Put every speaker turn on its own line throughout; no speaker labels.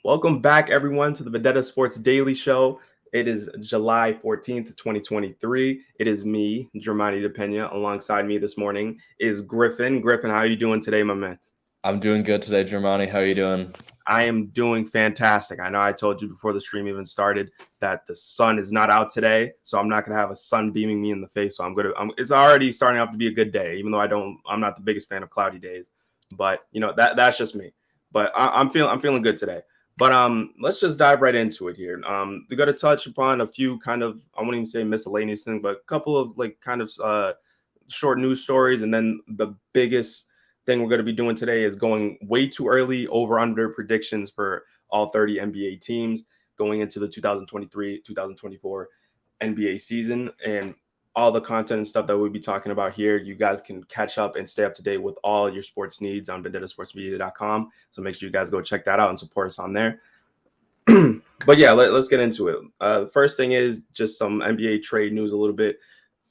Welcome back, everyone, to the Vendetta Sports Daily Show. It is July 14th, 2023. It is me, Germani DePena. Alongside me this morning is Griffin. Griffin, how are you doing today, my man?
I'm doing good today, Germani. How are you doing?
I am doing fantastic. I know I told you before the stream even started that the sun is not out today, so I'm not gonna have a sun beaming me in the face. So it's already starting out to be a good day, even though I'm not the biggest fan of cloudy days. But that's just me. But I'm feeling good today. But let's just dive right into it here. We're gonna touch upon a few kind of, I won't even say miscellaneous things, but a couple of like kind of short news stories, and then the biggest thing we're going to be doing today is going way too early over under predictions for all 30 NBA teams going into the 2023-2024 NBA season, and all the content and stuff that we'll be talking about here. You guys can catch up and stay up to date with all your sports needs on vendettasportsmedia.com. So make sure you guys go check that out and support us on there. But yeah, let's get into it. The first thing is just some NBA trade news a little bit.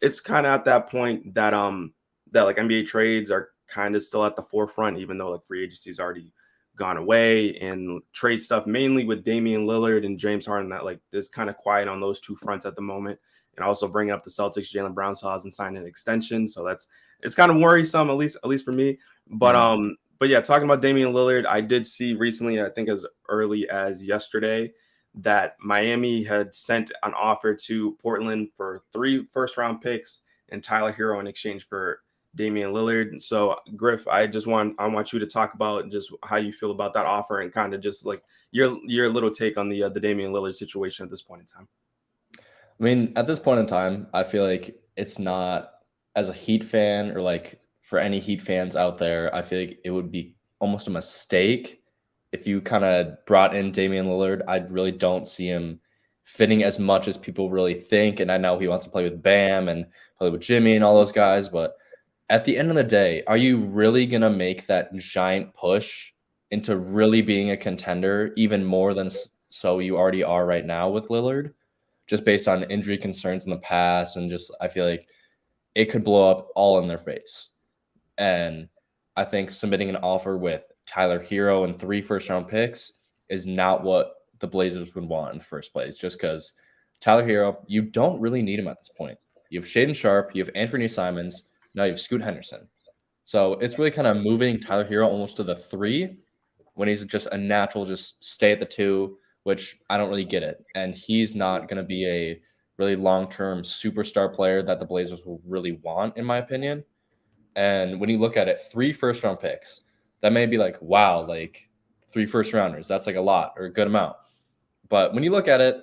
It's kind of at that point that like NBA trades are kind of still at the forefront, even though like free agency's already gone away, and trade stuff mainly with Damian Lillard and James Harden, that like there's kind of quiet on those two fronts at the moment. And also bringing up the Celtics, Jaylen Brown still hasn't signed an extension, so it's kind of worrisome, at least for me. But yeah, talking about Damian Lillard, I did see recently, I think as early as yesterday, that Miami had sent an offer to Portland for 3 first-round picks and Tyler Hero in exchange for Damian Lillard. So, Griff, I want you to talk about just how you feel about that offer and kind of just like your little take on the Damian Lillard situation at this point in time.
I mean, at this point in time, I feel like it's not, as a Heat fan or like for any Heat fans out there, I feel like it would be almost a mistake if you kind of brought in Damian Lillard. I really don't see him fitting as much as people really think. And I know he wants to play with Bam and play with Jimmy and all those guys, but at the end of the day, are you really going to make that giant push into really being a contender even more than so you already are right now with Lillard, just based on injury concerns in the past? And just, I feel like it could blow up all in their face. And I think submitting an offer with Tyler Hero and 3 first-round picks is not what the Blazers would want in the first place, just because Tyler Hero, you don't really need him at this point. You have Shaden Sharp, you have Anthony Simons, now you have Scoot Henderson. So it's really kind of moving Tyler Hero almost to the 3 when he's just a natural, just stay at the 2, which I don't really get it. And he's not going to be a really long-term superstar player that the Blazers will really want, in my opinion. And when you look at it, 3 first-round picks, that may be like, wow, like 3 first-rounders, that's like a lot or a good amount. But when you look at it,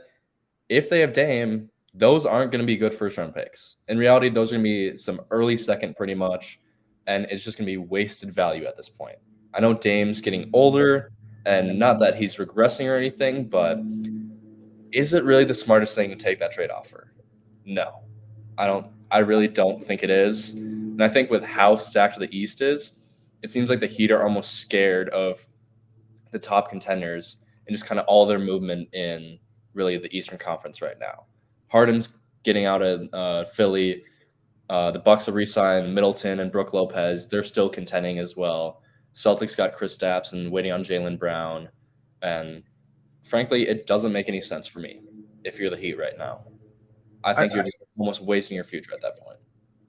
if they have Dame, those aren't going to be good first-round picks. In reality, those are going to be some early second pretty much, and it's just going to be wasted value at this point. I know Dame's getting older, and not that he's regressing or anything, but is it really the smartest thing to take that trade offer? No. I really don't think it is. And I think with how stacked the East is, it seems like the Heat are almost scared of the top contenders and just kind of all their movement in really the Eastern Conference right now. Harden's getting out of Philly. The Bucks have re-signed Middleton and Brook Lopez. They're still contending as well. Celtics got Kristaps and waiting on Jaylen Brown. And frankly, it doesn't make any sense for me if you're the Heat right now. I think you're just almost wasting your future at that point.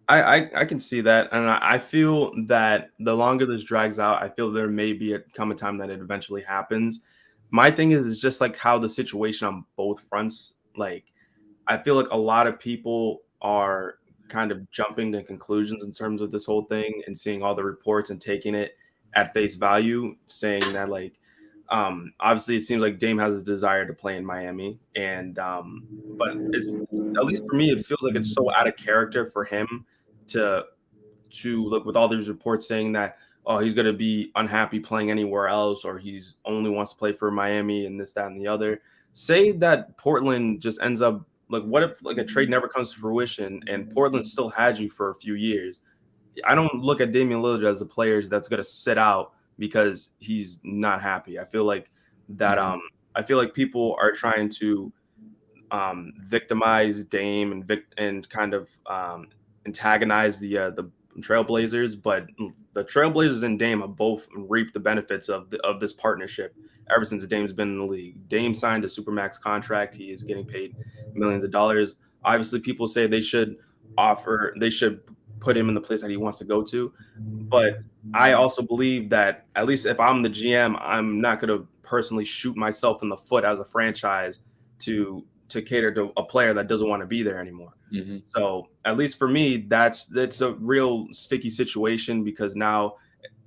I can see that, and I feel that the longer this drags out, I feel there may come a time that it eventually happens. My thing is just like how the situation on both fronts, like I feel like a lot of people are kind of jumping to conclusions in terms of this whole thing and seeing all the reports and taking it at face value, saying that like obviously it seems like Dame has a desire to play in Miami, and but it's at least for me it feels like it's so out of character for him to look with all these reports saying that he's going to be unhappy playing anywhere else, or he's only wants to play for Miami and this, that, and the other. Say that Portland just ends up like, what if like a trade never comes to fruition and Portland still has you for a few years? I don't look at Damian Lillard as a player that's going to sit out because he's not happy. I feel like that. I feel like people are trying to victimize Dame and kind of antagonize the Trailblazers, but the Trailblazers and Dame have both reaped the benefits of this partnership ever since Dame's been in the league. Dame signed a supermax contract. He is getting paid millions of dollars. Obviously, people say they should put him in the place that he wants to go to. But I also believe that at least if I'm the GM, I'm not going to personally shoot myself in the foot as a franchise to cater to a player that doesn't want to be there anymore.
Mm-hmm.
So at least for me, that's a real sticky situation because now,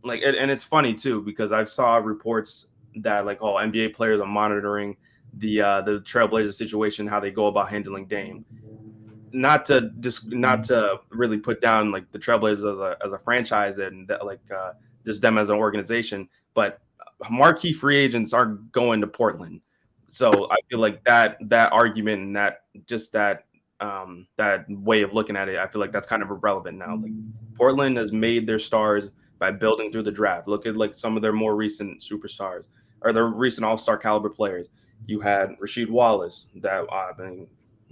like, and it's funny too because I saw reports that like, oh, NBA players are monitoring the Trailblazer situation, how they go about handling Dame. Not to really put down like the Trailblazers as a franchise and that, like just them as an organization, but marquee free agents are going to Portland. So I feel like that argument and that way of looking at it, I feel like that's kind of irrelevant now. Like Portland has made their stars by building through the draft. Look at like some of their more recent superstars or their recent all-star caliber players. You had Rasheed Wallace that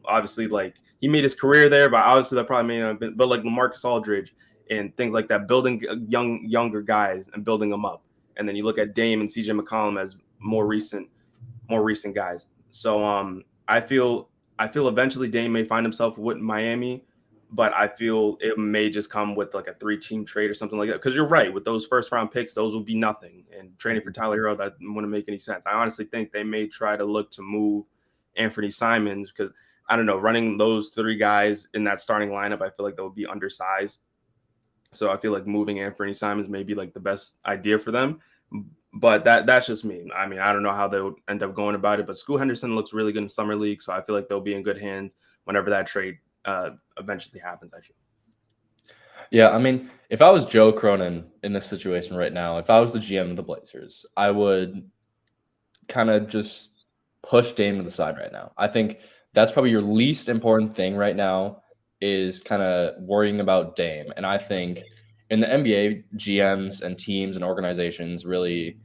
obviously like he made his career there, but obviously that probably may have been, but like LaMarcus Aldridge and things like that, building younger guys and building them up. And then you look at Dame and CJ McCollum as more recent guys. So I feel eventually Dame may find himself with Miami, but I feel it may just come with like a 3-team trade or something like that. Because you're right, with those first round picks, those will be nothing. And trading for Tyler Hero, that wouldn't make any sense. I honestly think they may try to look to move Anthony Simons because I don't know, running those 3 guys in that starting lineup, I feel like that would be undersized. So I feel like moving Anthony Simons may be like the best idea for them. But that's just me. I mean, I don't know how they would end up going about it. But Scoot Henderson looks really good in summer league, so I feel like they'll be in good hands whenever that trade eventually happens. I feel.
Yeah, I mean, if I was Joe Cronin in this situation right now, if I was the GM of the Blazers, I would kind of just push Dame to the side right now. I think that's probably your least important thing right now is kind of worrying about Dame. And I think in the NBA, GMs and teams and organizations really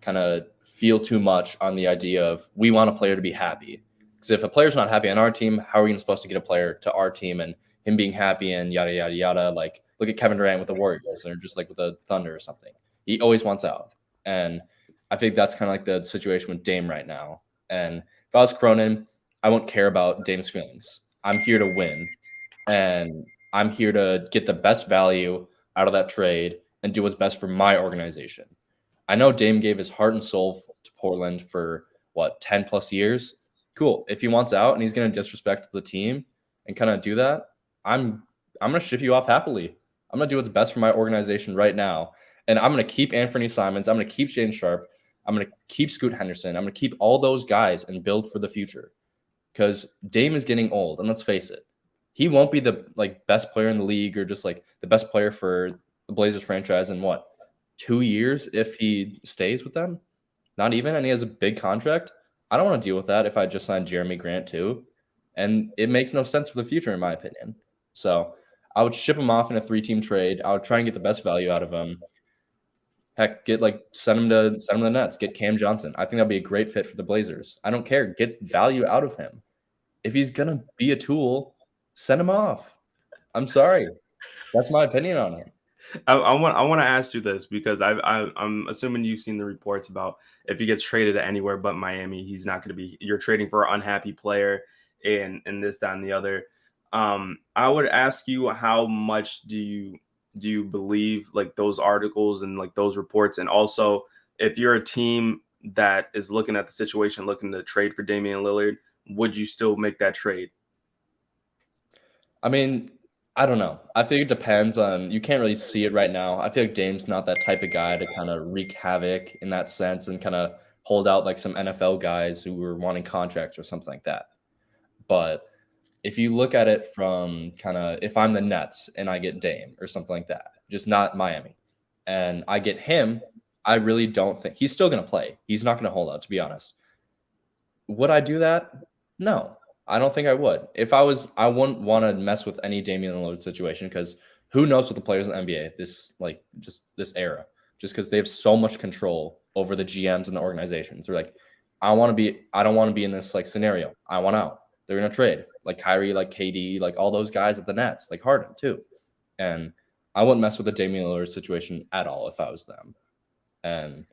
kind of feel too much on the idea of we want a player to be happy. Because if a player's not happy on our team, how are we supposed to get a player to our team and him being happy and yada, yada, yada? Like, look at Kevin Durant with the Warriors or just like with the Thunder or something. He always wants out. And I think that's kind of like the situation with Dame right now. And if I was Cronin, I won't care about Dame's feelings. I'm here to win. And I'm here to get the best value out of that trade and do what's best for my organization. I know Dame gave his heart and soul to Portland for 10 plus years. Cool. If he wants out and he's going to disrespect the team and kind of do that, I'm going to ship you off happily. I'm going to do what's best for my organization right now. And I'm going to keep Anthony Simons. I'm going to keep Shane Sharp. I'm going to keep Scoot Henderson. I'm going to keep all those guys and build for the future. Because Dame is getting old, and let's face it, he won't be the best player in the league or just like the best player for the Blazers franchise in 2 years if he stays with them? Not even, and he has a big contract. I don't want to deal with that if I just signed Jeremy Grant too. And it makes no sense for the future, in my opinion. So I would ship him off in a 3-team trade. I would try and get the best value out of him. Heck, send him to the Nets. Get Cam Johnson. I think that'd be a great fit for the Blazers. I don't care. Get value out of him. If he's gonna be a tool, send him off. I'm sorry. That's my opinion on it.
I want to ask you this because I'm assuming you've seen the reports about if he gets traded to anywhere but Miami, he's not going to be. You're trading for an unhappy player and this, that, and the other. I would ask you, how much do you believe like those articles and like those reports, and also if you're a team that is looking at the situation, looking to trade for Damian Lillard, would you still make that trade?
I mean, I don't know. I think it depends on. You can't really see it right now. I feel like Dame's not that type of guy to kind of wreak havoc in that sense and kind of hold out like some NFL guys who were wanting contracts or something like that. But if you look at it from kind of, if I'm the Nets and I get Dame or something like that, just not Miami, and I get him, I really don't think he's still going to play. He's not going to hold out, to be honest. Would I do that? No, I don't think I would. If I was, I wouldn't want to mess with any Damian Lillard situation because who knows what the players in the NBA, just this era, just because they have so much control over the GMs and the organizations. They're like, I don't want to be in this like scenario. I want out. They're going to trade like Kyrie, like KD, like all those guys at the Nets, like Harden too. And I wouldn't mess with the Damian Lillard situation at all if I was them. And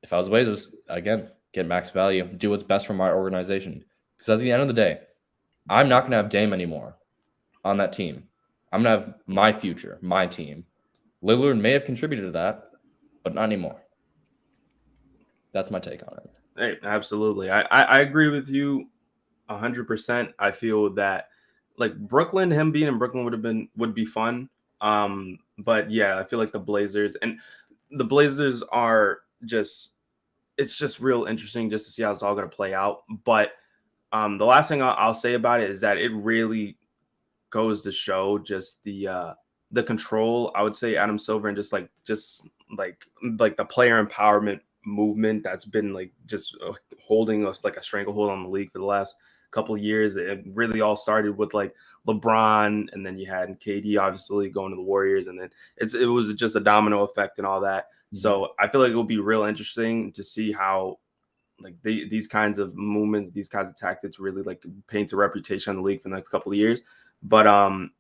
if I was the Blazers, again, get max value, do what's best for my organization. Because at the end of the day, I'm not going to have Dame anymore on that team. I'm going to have my future, my team. Lillard may have contributed to that, but not anymore. That's my take on it.
Hey, absolutely. I agree with you 100%. I feel that like Brooklyn, him being in Brooklyn would be fun. But yeah, I feel like the Blazers are just it's just real interesting just to see how it's all going to play out. But the last thing I'll say about it is that it really goes to show just the control. I would say Adam Silver and just like the player empowerment movement that's been like just holding us like a stranglehold on the league for the last couple of years. It really all started with like LeBron, and then you had KD obviously going to the Warriors, and then it was just a domino effect and all that. So I feel like it will be real interesting to see how like these kinds of movements, these kinds of tactics really like paint a reputation on the league for the next couple of years. But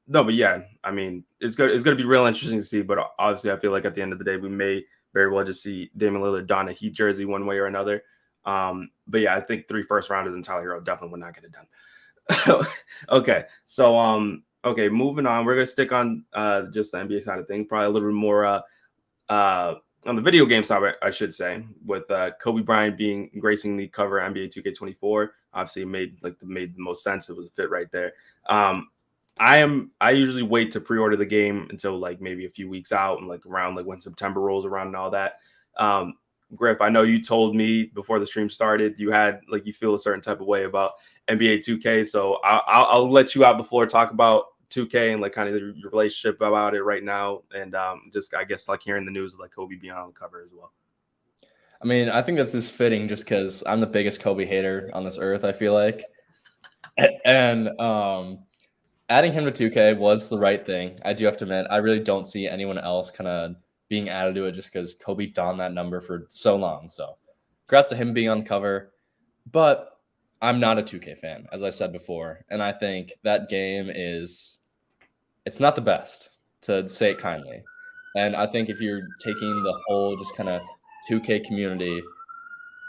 no, but yeah, I mean, it's gonna be real interesting to see. But obviously, I feel like at the end of the day, we may very well just see Damian Lillard don a Heat jersey one way or another. But yeah, I think 3 first rounders and Tyler Hero definitely would not get it done. Okay, so okay, moving on. We're gonna stick on just the NBA side of things, probably a little bit more on the video game side, I should say, with Kobe Bryant being gracing the cover of NBA 2K24. Obviously, it made the most sense. It was a fit right there. I usually wait to pre-order the game until like maybe a few weeks out and like around like when September rolls around and all that. Griff, I know you told me before the stream started you had like you feel a certain type of way about NBA 2K, so I'll let you out the floor talk about 2K and like kind of your relationship about it right now, and just I guess like hearing the news of like Kobe being on the cover as well.
I mean, I think that's just fitting just because I'm the biggest Kobe hater on this earth, I feel like. And adding him to 2K was the right thing. I do have to admit, I really don't see anyone else kind of being added to it just because Kobe donned that number for so long. So congrats to him being on the cover. But I'm not a 2K fan, as I said before. And I think that game it's not the best, to say it kindly. And I think if you're taking the whole just kind of 2K community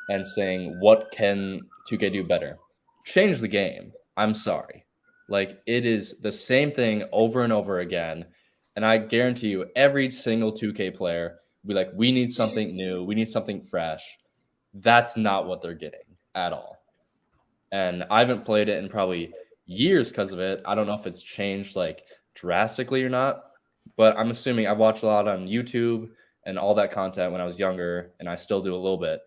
and saying, what can 2K do better? Change the game. I'm sorry. Like, it is the same thing over and over again. And I guarantee you, every single 2K player will be like, we need something new. We need something fresh. That's not what they're getting at all. And I haven't played it in probably years because of it. I don't know if it's changed like drastically or not, but I'm assuming I've watched a lot on YouTube and all that content when I was younger, and I still do a little bit.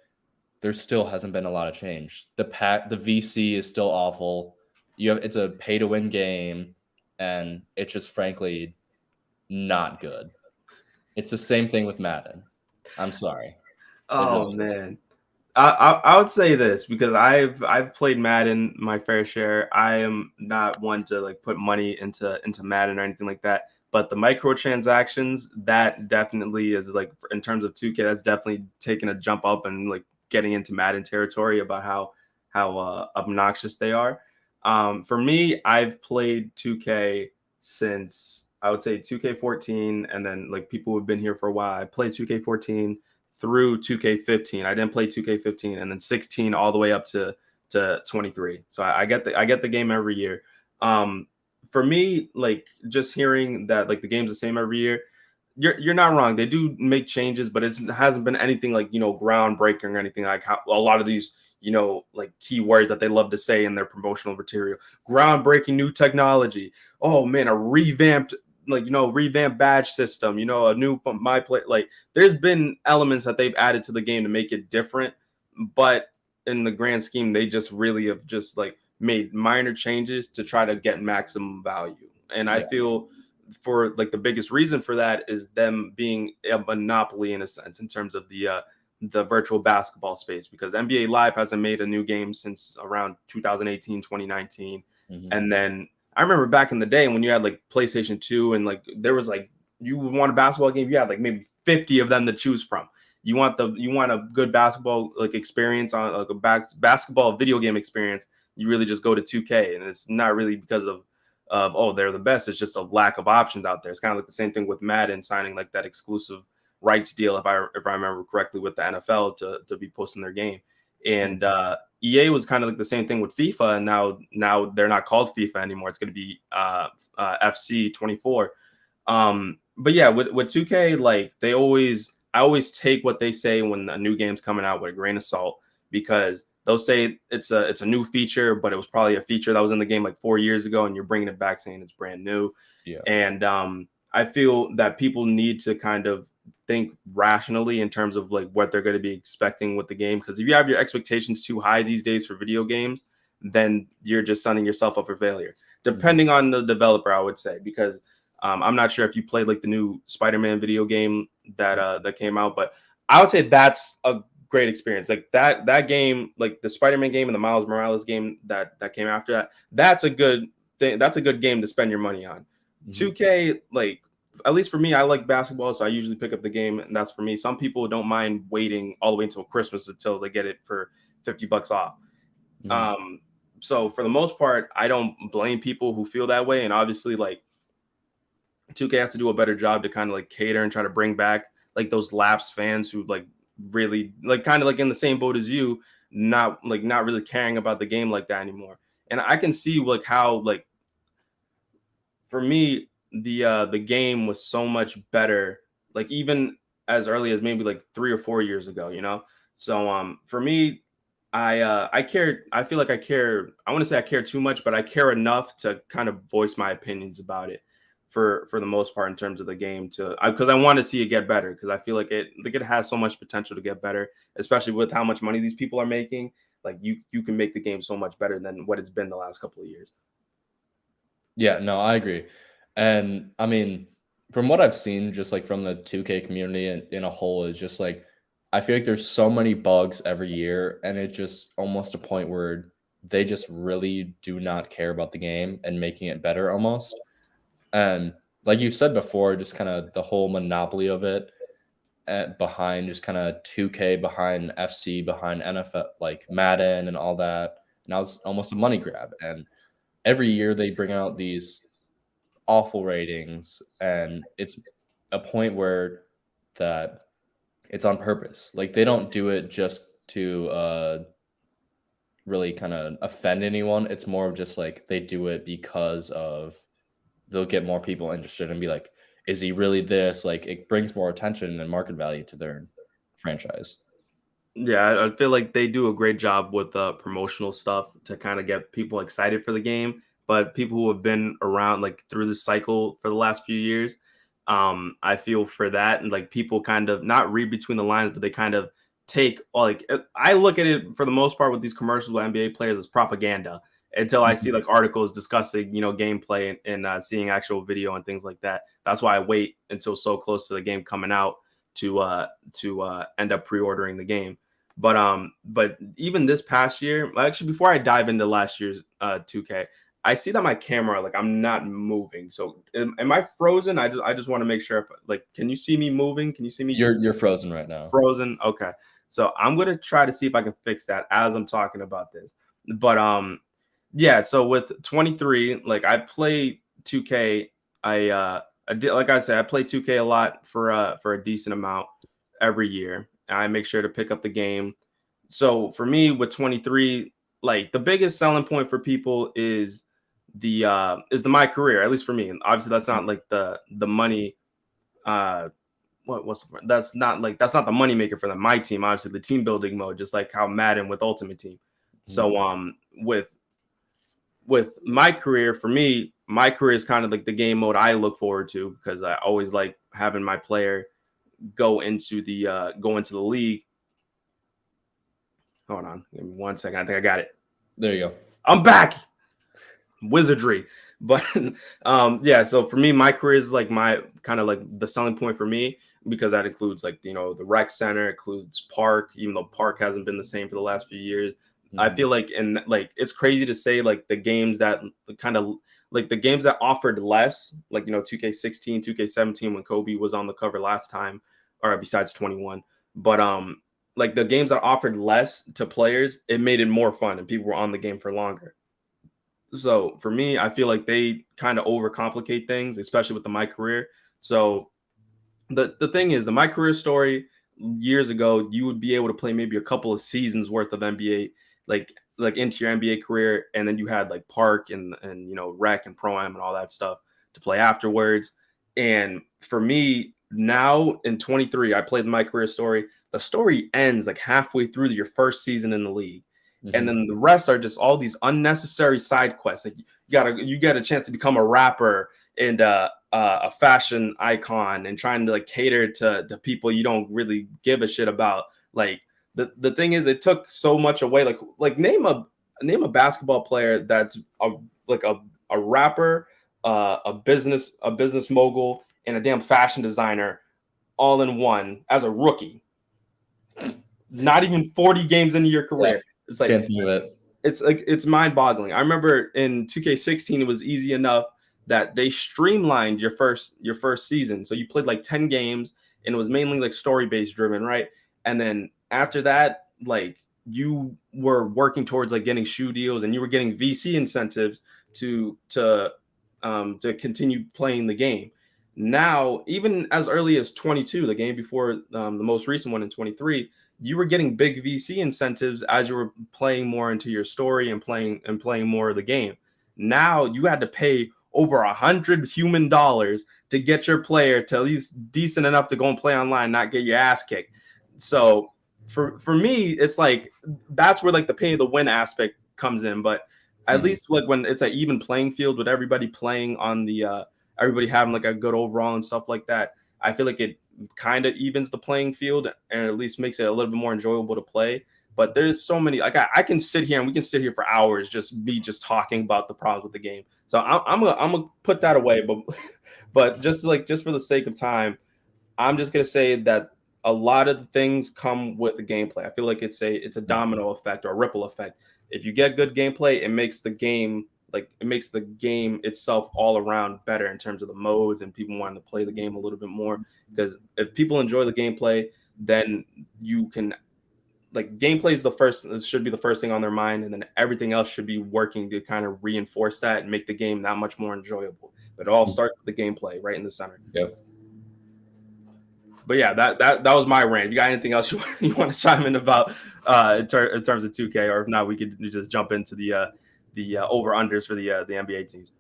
There still hasn't been a lot of change. The VC is still awful. It's a pay to win game, and it's just frankly not good. It's the same thing with Madden. I'm sorry.
Oh man. I would say this because I've played Madden my fair share. I am not one to like put money into Madden or anything like that. But the microtransactions, that definitely is like in terms of 2K, that's definitely taking a jump up and like getting into Madden territory about how obnoxious they are. For me, I've played 2K since I would say 2K14, and then like people who've been here for a while. I played 2K14 through 2K15. I didn't play 2K15, and then 16 all the way up to 23. So I get the game every year. For me, like just hearing that like the game's the same every year, you're not wrong. They do make changes, but it hasn't been anything like groundbreaking or anything like how a lot of these like keywords that they love to say in their promotional material. Groundbreaking new technology. Oh man, a revamped badge system, a new my play. Like there's been elements that they've added to the game to make it different, but in the grand scheme, they just really have just like made minor changes to try to get maximum value. And I feel for like the biggest reason for that is them being a monopoly in a sense in terms of the virtual basketball space, because NBA Live hasn't made a new game since around 2018, 2019. And then I remember back in the day when you had like PlayStation 2 and like there was like you want a basketball game, you had like maybe 50 of them to choose from. You want a good basketball like experience on like a basketball video game experience, you really just go to 2K, and it's not really because of of, oh, they're the best. It's just a lack of options out there. It's kind of like the same thing with Madden signing like that exclusive rights deal, if I remember correctly, with the NFL to be posting their game. And EA was kind of like the same thing with FIFA, and now they're not called FIFA anymore. It's going to be FC 24. But yeah, with 2K, like I always take what they say when a new game's coming out with a grain of salt, because they'll say it's a new feature, but it was probably a feature that was in the game like 4 years ago, and you're bringing it back saying it's brand new.
Yeah.
And I feel that people need to kind of think rationally in terms of like what they're going to be expecting with the game, because if you have your expectations too high these days for video games, then you're just setting yourself up for failure, depending on the developer, I would say. Because I'm not sure if you played like the new Spider-Man video game that came out, but I would say that's a great experience. Like that game, like the Spider-Man game and the Miles Morales game that came after that, that's a good thing. That's a good game to spend your money on. 2K, like, at least for me, I like basketball, so I usually pick up the game, and that's for me. Some people don't mind waiting all the way until Christmas until they get it for $50 off. So for the most part, I don't blame people who feel that way. And obviously, like, 2K has to do a better job to kind of like cater and try to bring back like those lapsed fans who like really like kind of like in the same boat as you, not really caring about the game like that anymore. And I can see like how, like, for me, the game was so much better, like even as early as maybe like 3 or 4 years ago, you know. So for me, I care. I feel like I care. I want to say I care too much, but I care enough to kind of voice my opinions about it for the most part in terms of the game, to because I want to see it get better, because I feel like it has so much potential to get better, especially with how much money these people are making. Like you can make the game so much better than what it's been the last couple of years.
Yeah, no, I agree. And I mean, from what I've seen, just like from the 2K community in a whole, is just like I feel like there's so many bugs every year, and it's just almost a point where they just really do not care about the game and making it better almost. And like you said before, just kind of the whole monopoly of it behind just kind of 2K, behind FC, behind NFL, like Madden and all that. Now it's almost a money grab. And every year they bring out these awful ratings, and it's a point where that it's on purpose. Like they don't do it just to really kind of offend anyone. It's more of just like they do it because of they'll get more people interested and be like, is he really this? Like it brings more attention and market value to their franchise.
Yeah, I feel like they do a great job with promotional stuff to kind of get people excited for the game. But people who have been around like through the cycle for the last few years, I feel for that, and like people kind of not read between the lines, but they kind of take, like, I look at it for the most part with these commercials with NBA players as propaganda until I see like articles discussing, gameplay and seeing actual video and things like that. That's why I wait until so close to the game coming out to end up pre-ordering the game. But even this past year, actually, before I dive into last year's 2K, I see that my camera, like, I'm not moving. So am I frozen? I just want to make sure. If, like, can you see me moving? Can you see me?
You're frozen right now.
Frozen. Okay. So I'm gonna try to see if I can fix that as I'm talking about this. But yeah. So with 23, like I play 2K. I did, like I said, I play 2K a lot for a decent amount every year. I make sure to pick up the game. So for me with 23, like the biggest selling point for people is the my career, at least for me. And obviously that's not like the money. That's not the money maker for my team. Obviously the team building mode, just like how Madden with Ultimate Team. So with my career, for me, my career is kind of like the game mode I look forward to, because I always like having my player go into the league. Hold on, give me 1 second. I think I got it.
There you go.
I'm back. Wizardry. But yeah, so for me, my career is like my kind of like the selling point for me, because that includes like, the rec center, includes park, even though park hasn't been the same for the last few years. I feel like, and like it's crazy to say, like the games that kind of like the games that offered less, like 2K16, 2K17 when Kobe was on the cover last time, or besides 21, but like the games that offered less to players, it made it more fun and people were on the game for longer. So for me, I feel like they kind of overcomplicate things, especially with the My Career. So the thing is, the My Career story years ago, you would be able to play maybe a couple of seasons worth of NBA, like into your NBA career, and then you had like Park and Rec and Pro Am and all that stuff to play afterwards. And for me now in 23, I played My Career story. The story ends like halfway through your first season in the league. And then the rest are just all these unnecessary side quests. Like you get a chance to become a rapper and a fashion icon and trying to like cater to people you don't really give a shit about. Like the thing is, it took so much away. Like name a basketball player that's a rapper, a business mogul, and a damn fashion designer all in one as a rookie. Not even 40 games into your career.
Yeah,
It's like
can't do it.
it's mind-boggling. I remember in 2K16 it was easy enough that they streamlined your first season. So you played like 10 games and it was mainly like story-based driven, right? And then after that, like you were working towards like getting shoe deals and you were getting VC incentives to continue playing the game. Now, even as early as 22, the game before the most recent one in 23, you were getting big VC incentives as you were playing more into your story and playing more of the game. Now you had to pay over $100 to get your player to at least decent enough to go and play online, not get your ass kicked. So for me, it's like that's where like the pay the win aspect comes in. But at least like when it's an even playing field with everybody playing on the everybody having like a good overall and stuff like that, I feel like it kind of evens the playing field and at least makes it a little bit more enjoyable to play. But there's so many, like I can sit here and we can sit here for hours just talking about the problems with the game. So I'm gonna put that away. But just for the sake of time, I'm just gonna say that a lot of the things come with the gameplay. I feel like it's a domino effect or a ripple effect. If you get good gameplay, it makes the game itself all around better in terms of the modes and people wanting to play the game a little bit more. Because if people enjoy the gameplay, then you can like gameplay is should be the first thing on their mind, and then everything else should be working to kind of reinforce that and make the game that much more enjoyable. But it all starts with the gameplay right in the center.
Yep.
But yeah, that was my rant. You got anything else you want to chime in about in terms of 2K, or if not, we could just jump into the over unders for the NBA teams.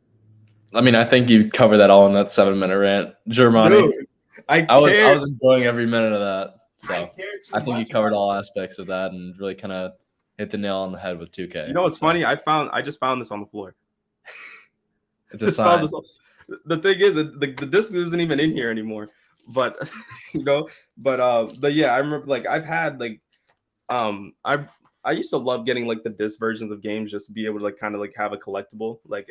I mean, I think you covered that all in that 7-minute rant, Germani.
Dude, I
was enjoying every minute of that. So I think you covered all
it.
aspects of that and really kind of hit the nail on the head with 2K.
You know what's funny? I just found this on the floor.
It's a sign.
The thing is, the disc isn't even in here anymore. But but yeah, I remember like I've had like I used to love getting like the disc versions of games just to be able to like kind of like have a collectible. Like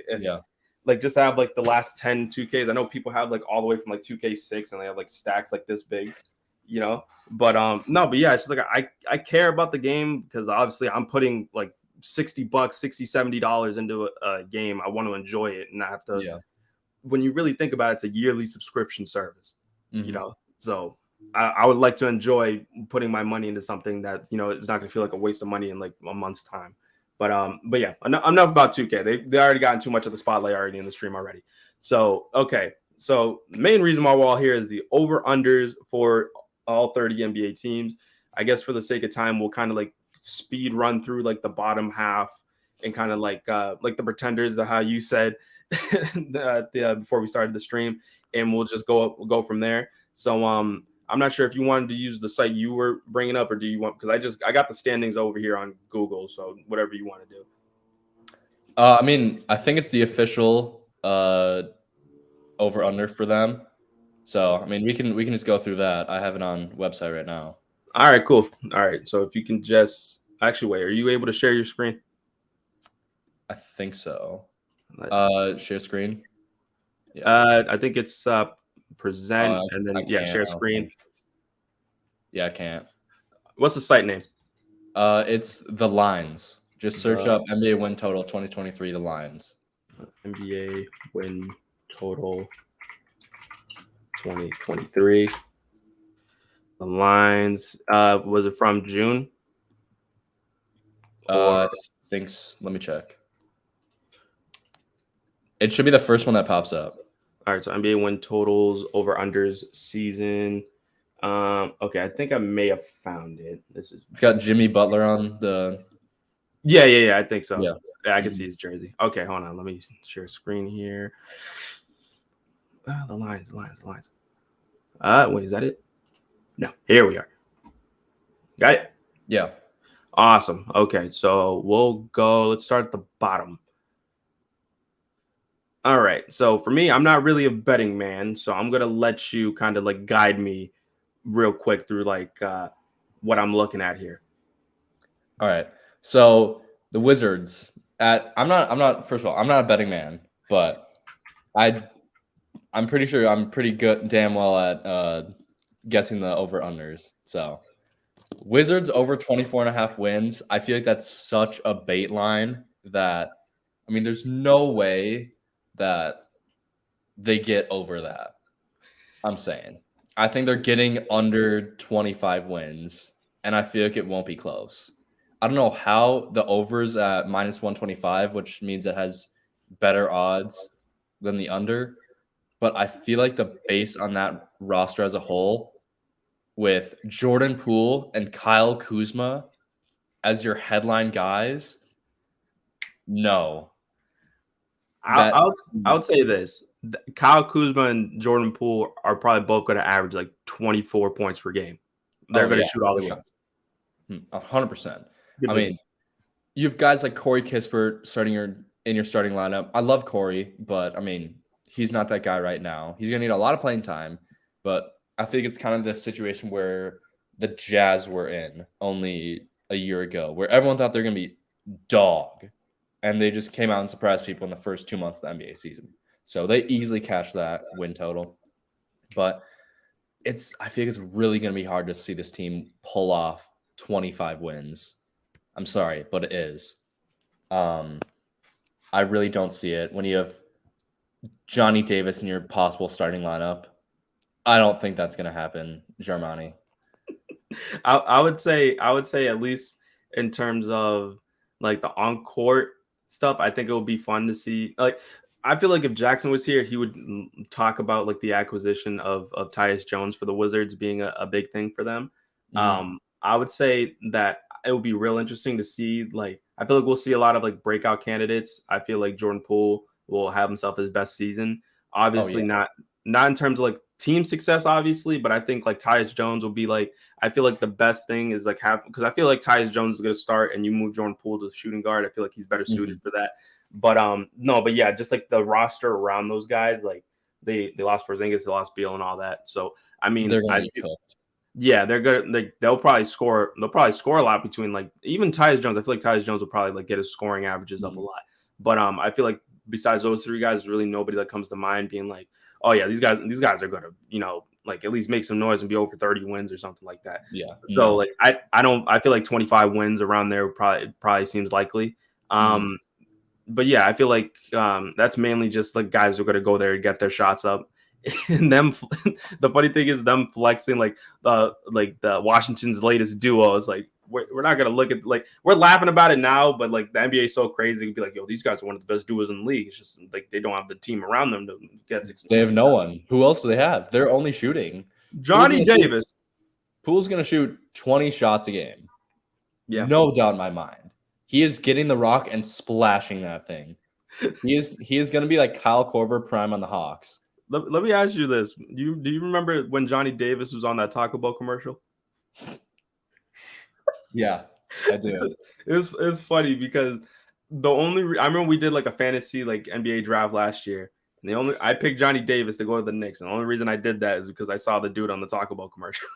just have like the last 10 2Ks. I know people have like all the way from like 2K6 and they have like stacks like this big, But no, but yeah, it's just like I care about the game because obviously I'm putting like $60, $70 into a game. I want to enjoy it and I have to.
Yeah.
When you really think about it, it's a yearly subscription service, So I would like to enjoy putting my money into something that it's not going to feel like a waste of money in like a month's time. But yeah, enough about 2K. They already gotten too much of the spotlight already in the stream already. So okay, so the main reason why we're all here is the over unders for all 30 NBA teams. I guess for the sake of time, we'll kind of like speed run through like the bottom half and kind of like the pretenders, how you said before we started the stream, and we'll just go from there. So I'm not sure if you wanted to use the site you were bringing up, or do you want, because I got the standings over here on Google, so whatever you want to do.
I mean, I think it's the official over under for them. So I mean, we can just go through that. I have it on website right now.
All right, cool. All right, so if you can just actually wait, are you able to share your screen?
I think so. Share screen.
Yeah. I think it's present and then share screen.
Yeah, I can't.
What's the site name?
It's The Lines. Just search up NBA win total 2023. The Lines.
NBA win total 2023. The Lines. Was it from June?
I think. Let me check. It should be the first one that pops up.
All right, so NBA win totals over unders season. Okay, I think I may have found it.
It's got Jimmy Butler on the.
Yeah. I think so.
Yeah.
I can see his jersey. Okay, hold on. Let me share screen here. The lines. Wait, is that it? No, here we are. Got it?
Yeah.
Awesome. Okay, so we'll go. Let's start at the bottom. All right. So for me, I'm not really a betting man, so I'm gonna let you kind of like guide me real quick through like what I'm looking at here.
All right. So the Wizards I'm not first of all, I'm not a betting man, but I'm pretty sure I'm pretty good damn well at guessing the over unders. So Wizards over 24.5 wins. I feel like that's such a bait line that there's no way that they get over that. I'm saying. I think they're getting under 25 wins, and I feel like it won't be close. I don't know how the over's at minus 125, which means it has better odds than the under, but I feel like the base on that roster as a whole, with Jordan Poole and Kyle Kuzma as your headline guys, no.
I would say this: Kyle Kuzma and Jordan Poole are probably both going to average like 24 points per game. They're going to shoot all the shots.
100%. You've guys like Corey Kispert in your starting lineup. I love Corey, but he's not that guy right now. He's going to need a lot of playing time, but I think it's kind of this situation where the Jazz were in only a year ago, where everyone thought they're going to be dog, and they just came out and surprised people in the first 2 months of the NBA season. So they easily cashed that win total. But I think it's really going to be hard to see this team pull off 25 wins. I'm sorry, but it is. I really don't see it. When you have Johnny Davis in your possible starting lineup, I don't think that's going to happen, Germani.
I would say at least in terms of like the on-court stuff, I think it would be fun to see. Like, I feel like if Jackson was here, he would talk about like the acquisition of Tyus Jones for the Wizards being a big thing for them. Mm-hmm. I would say that it would be real interesting to see. Like, I feel like we'll see a lot of like breakout candidates. I feel like Jordan Poole will have himself his best season. Obviously, not in terms of like team success, obviously, but I think like Tyus Jones will be like, I feel like the best thing is like because I feel like Tyus Jones is going to start and you move Jordan Poole to the shooting guard. I feel like he's better suited for that. But but yeah, just like the roster around those guys, like they lost Porzingis, they lost Beal and all that. So they're gonna be cooked. Yeah, they're good. They'll probably score. They'll probably score a lot between like even Tyus Jones. I feel like Tyus Jones will probably like get his scoring averages up a lot. But I feel like besides those three guys, there's really nobody that comes to mind being like, oh yeah, these guys are gonna like at least make some noise and be over 30 wins or something like that. Yeah. So like I feel like 25 wins around there probably seems likely. But yeah, I feel like that's mainly just like guys who are going to go there and get their shots up. And them, the funny thing is them flexing like the Washington's latest duo is like we're not going to look at like we're laughing about it now, but like the NBA is so crazy, it'd be like, yo, these guys are one of the best duos in the league. It's just like they don't have the team around them to get success.
They have no one. Who else do they have? They're only shooting
Johnny Davis.
Poole's going to shoot 20 shots a game. Yeah, no doubt in my mind. He is getting the rock and splashing that thing. He is going to be like Kyle Korver prime on the Hawks.
Let me ask you this: Do you remember when Johnny Davis was on that Taco Bell commercial?
Yeah, I do.
It's funny because I remember we did like a fantasy like NBA draft last year. And I picked Johnny Davis to go to the Knicks, and the only reason I did that is because I saw the dude on the Taco Bell commercial.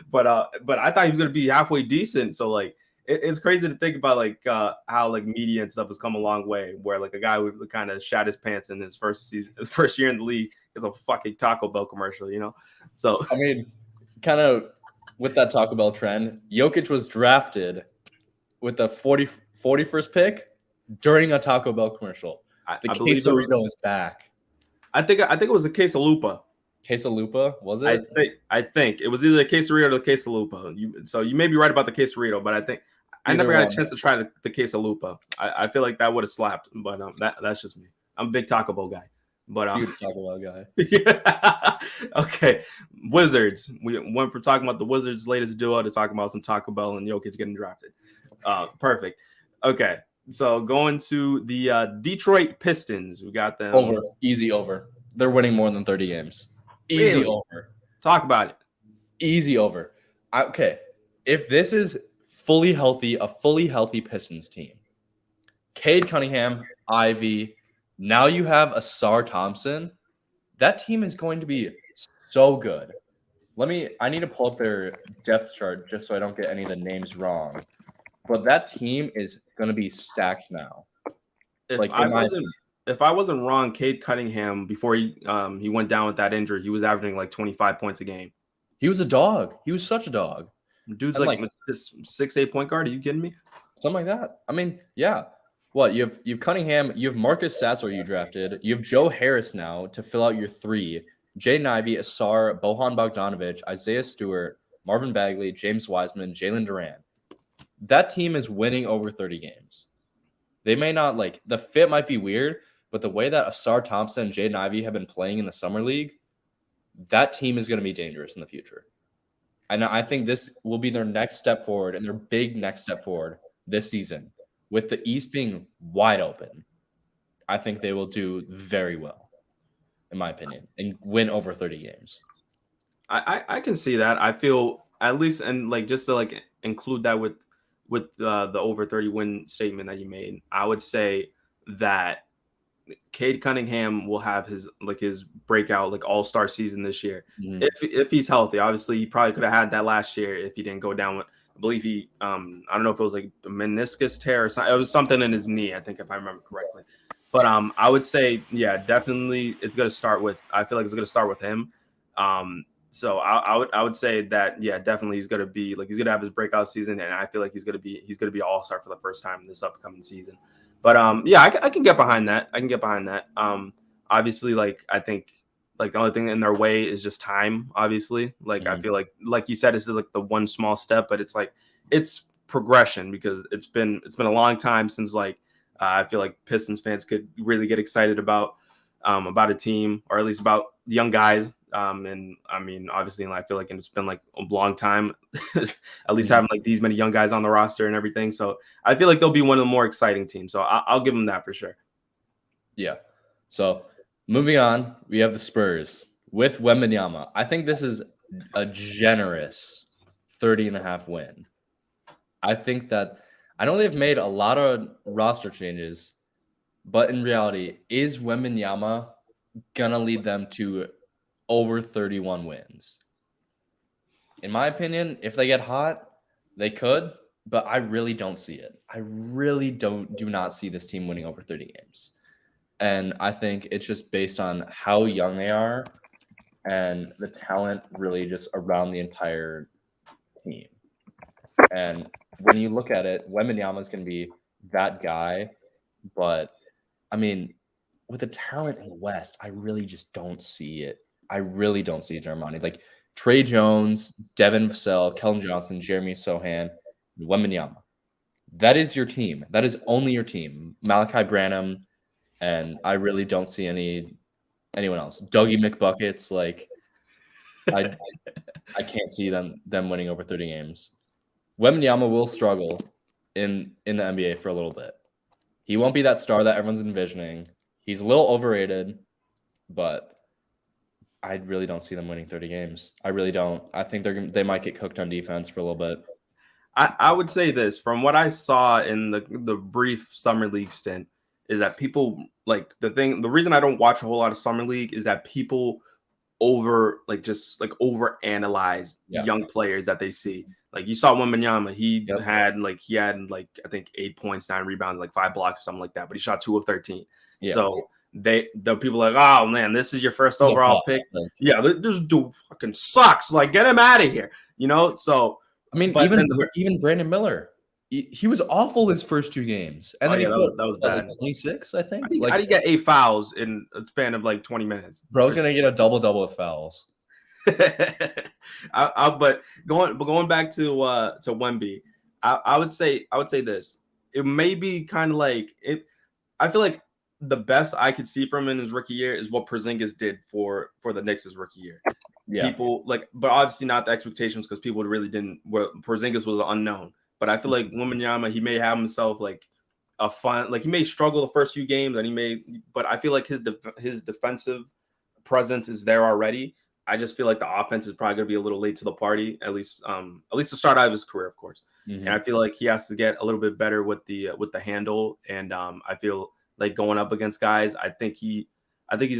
But I thought he was gonna be halfway decent. So like it's crazy to think about like how like media and stuff has come a long way. Where like a guy would kind of shat his pants in his first year in the league is a fucking Taco Bell commercial, So
kind of with that Taco Bell trend, Jokic was drafted with the 41st pick during a Taco Bell commercial. The quesarito is back.
I think it was a quesalupa.
Quesalupa, was it?
I think it was either a quesarito or the quesalupa. So you may be right about the quesarito, but I think I
Either
never had a
one.
chance to try the quesalupa. I feel like that would have slapped, but that's just me. I'm a big Taco Bell guy. But
Huge Taco Bell guy.
yeah. Okay, Wizards. We went from talking about the Wizards' latest duo to talking about some Taco Bell and Jokic getting drafted. Perfect. Okay, so going to the Detroit Pistons. We got them
Over. Easy over. They're winning more than 30 games. Easy
Really?
over.
Talk about it.
Easy over. Okay. If this is a fully healthy Pistons team, Cade Cunningham, Ivy, now you have Asar Thompson. That team is going to be so good. I need to pull up their depth chart just so I don't get any of the names wrong. But that team is going to be stacked now.
If I wasn't wrong, Cade Cunningham before he went down with that injury, he was averaging like 25 points a game.
He was a dog. He was such a dog.
Dude's like this 6'8" point guard. Are you kidding me?
Something like that. I mean, yeah. What you have Cunningham, you have Marcus Sasser you drafted, you have Joe Harris now to fill out your three. Jaden Ivey, Asar, Bohan Bogdanovic, Isaiah Stewart, Marvin Bagley, James Wiseman, Jalen Duran. That team is winning over 30 games. They may not the fit might be weird, but the way that Asar Thompson and Jaden Ivey have been playing in the summer league, that team is going to be dangerous in the future. And I think this will be their next step forward and their big next step forward this season. With the East being wide open, I think they will do very well, in my opinion, and win over 30 games.
I can see that. I feel at least, and just to include that with the over 30 win statement that you made, I would say that Cade Cunningham will have his breakout all-star season this year.
Mm-hmm.
If he's healthy. Obviously he probably could have had that last year if he didn't go down with, I believe he I don't know if it was a meniscus tear or something. It was something in his knee, I think, if I remember correctly. But I would say, yeah, definitely I feel like it's gonna start with him. So I would say that, yeah, definitely he's gonna be he's gonna have his breakout season, and I feel like he's gonna be all-star for the first time this upcoming season. But yeah, I can get behind that. Obviously, I think the only thing in their way is just time. Obviously, I feel like you said, this is the one small step, but it's progression, because it's been a long time since I feel like Pistons fans could really get excited about a team, or at least about young guys. And I mean, obviously, I feel like it's been a long time, at least having these many young guys on the roster and everything. So I feel like they'll be one of the more exciting teams. So I'll give them that for sure.
Yeah. So moving on, we have the Spurs with Wembanyama. I think this is a generous 30.5 win. I think that I know they've made a lot of roster changes, but in reality, is Wembanyama gonna lead them to over 31 wins? In my opinion, if they get hot, they could, but I really don't see it. I really do not see this team winning over 30 games. And I think it's just based on how young they are and the talent really just around the entire team. And when you look at it, Wembanyama is going to be that guy. But, I mean, with the talent in the West, I really just don't see it. I really don't see it, Armani. Trey Jones, Devin Vassell, Kellen Johnson, Jeremy Sohan, Wembanyama. That is your team. That is only your team. Malachi Branham, and I really don't see anyone else. Dougie McBuckets, I can't see them winning over 30 games. Wembanyama will struggle in the NBA for a little bit. He won't be that star that everyone's envisioning. He's a little overrated, but I really don't see them winning 30 games. I really don't. I think they might get cooked on defense for a little bit.
I would say this, from what I saw in the brief summer league stint, is that people the reason I don't watch a whole lot of summer league is that people over analyze young players that they see. You saw Wembanyama, he had I think 8 points, 9 rebounds, 5 blocks or something like that, but he shot 2 of 13. Yeah. So the people are oh man, this is your first overall pick. Yeah, this dude fucking sucks. Get him out of here. So
I mean, even Brandon Miller, he was awful his first 2 games, and then
that was bad.
26, I think.
How do you get 8 fouls in a span of 20 minutes?
Bro's gonna get a double with fouls.
But going back to Wemby, I would say this. It may be kind of like it. I feel like the best I could see from him in his rookie year is what Porzingis did for the Knicks' his rookie year.
Yeah.
People like, but obviously not the expectations because people really didn't. Well, Porzingis was an unknown, but I feel like Wembanyama, he may have himself like a fun, like he may struggle the first few games, and he may, but I feel like his defensive presence is there already. I just feel like the offense is probably going to be a little late to the party, at least to start out of his career, of course. And I feel like he has to get a little bit better with the handle. And I feel like going up against guys, I think he's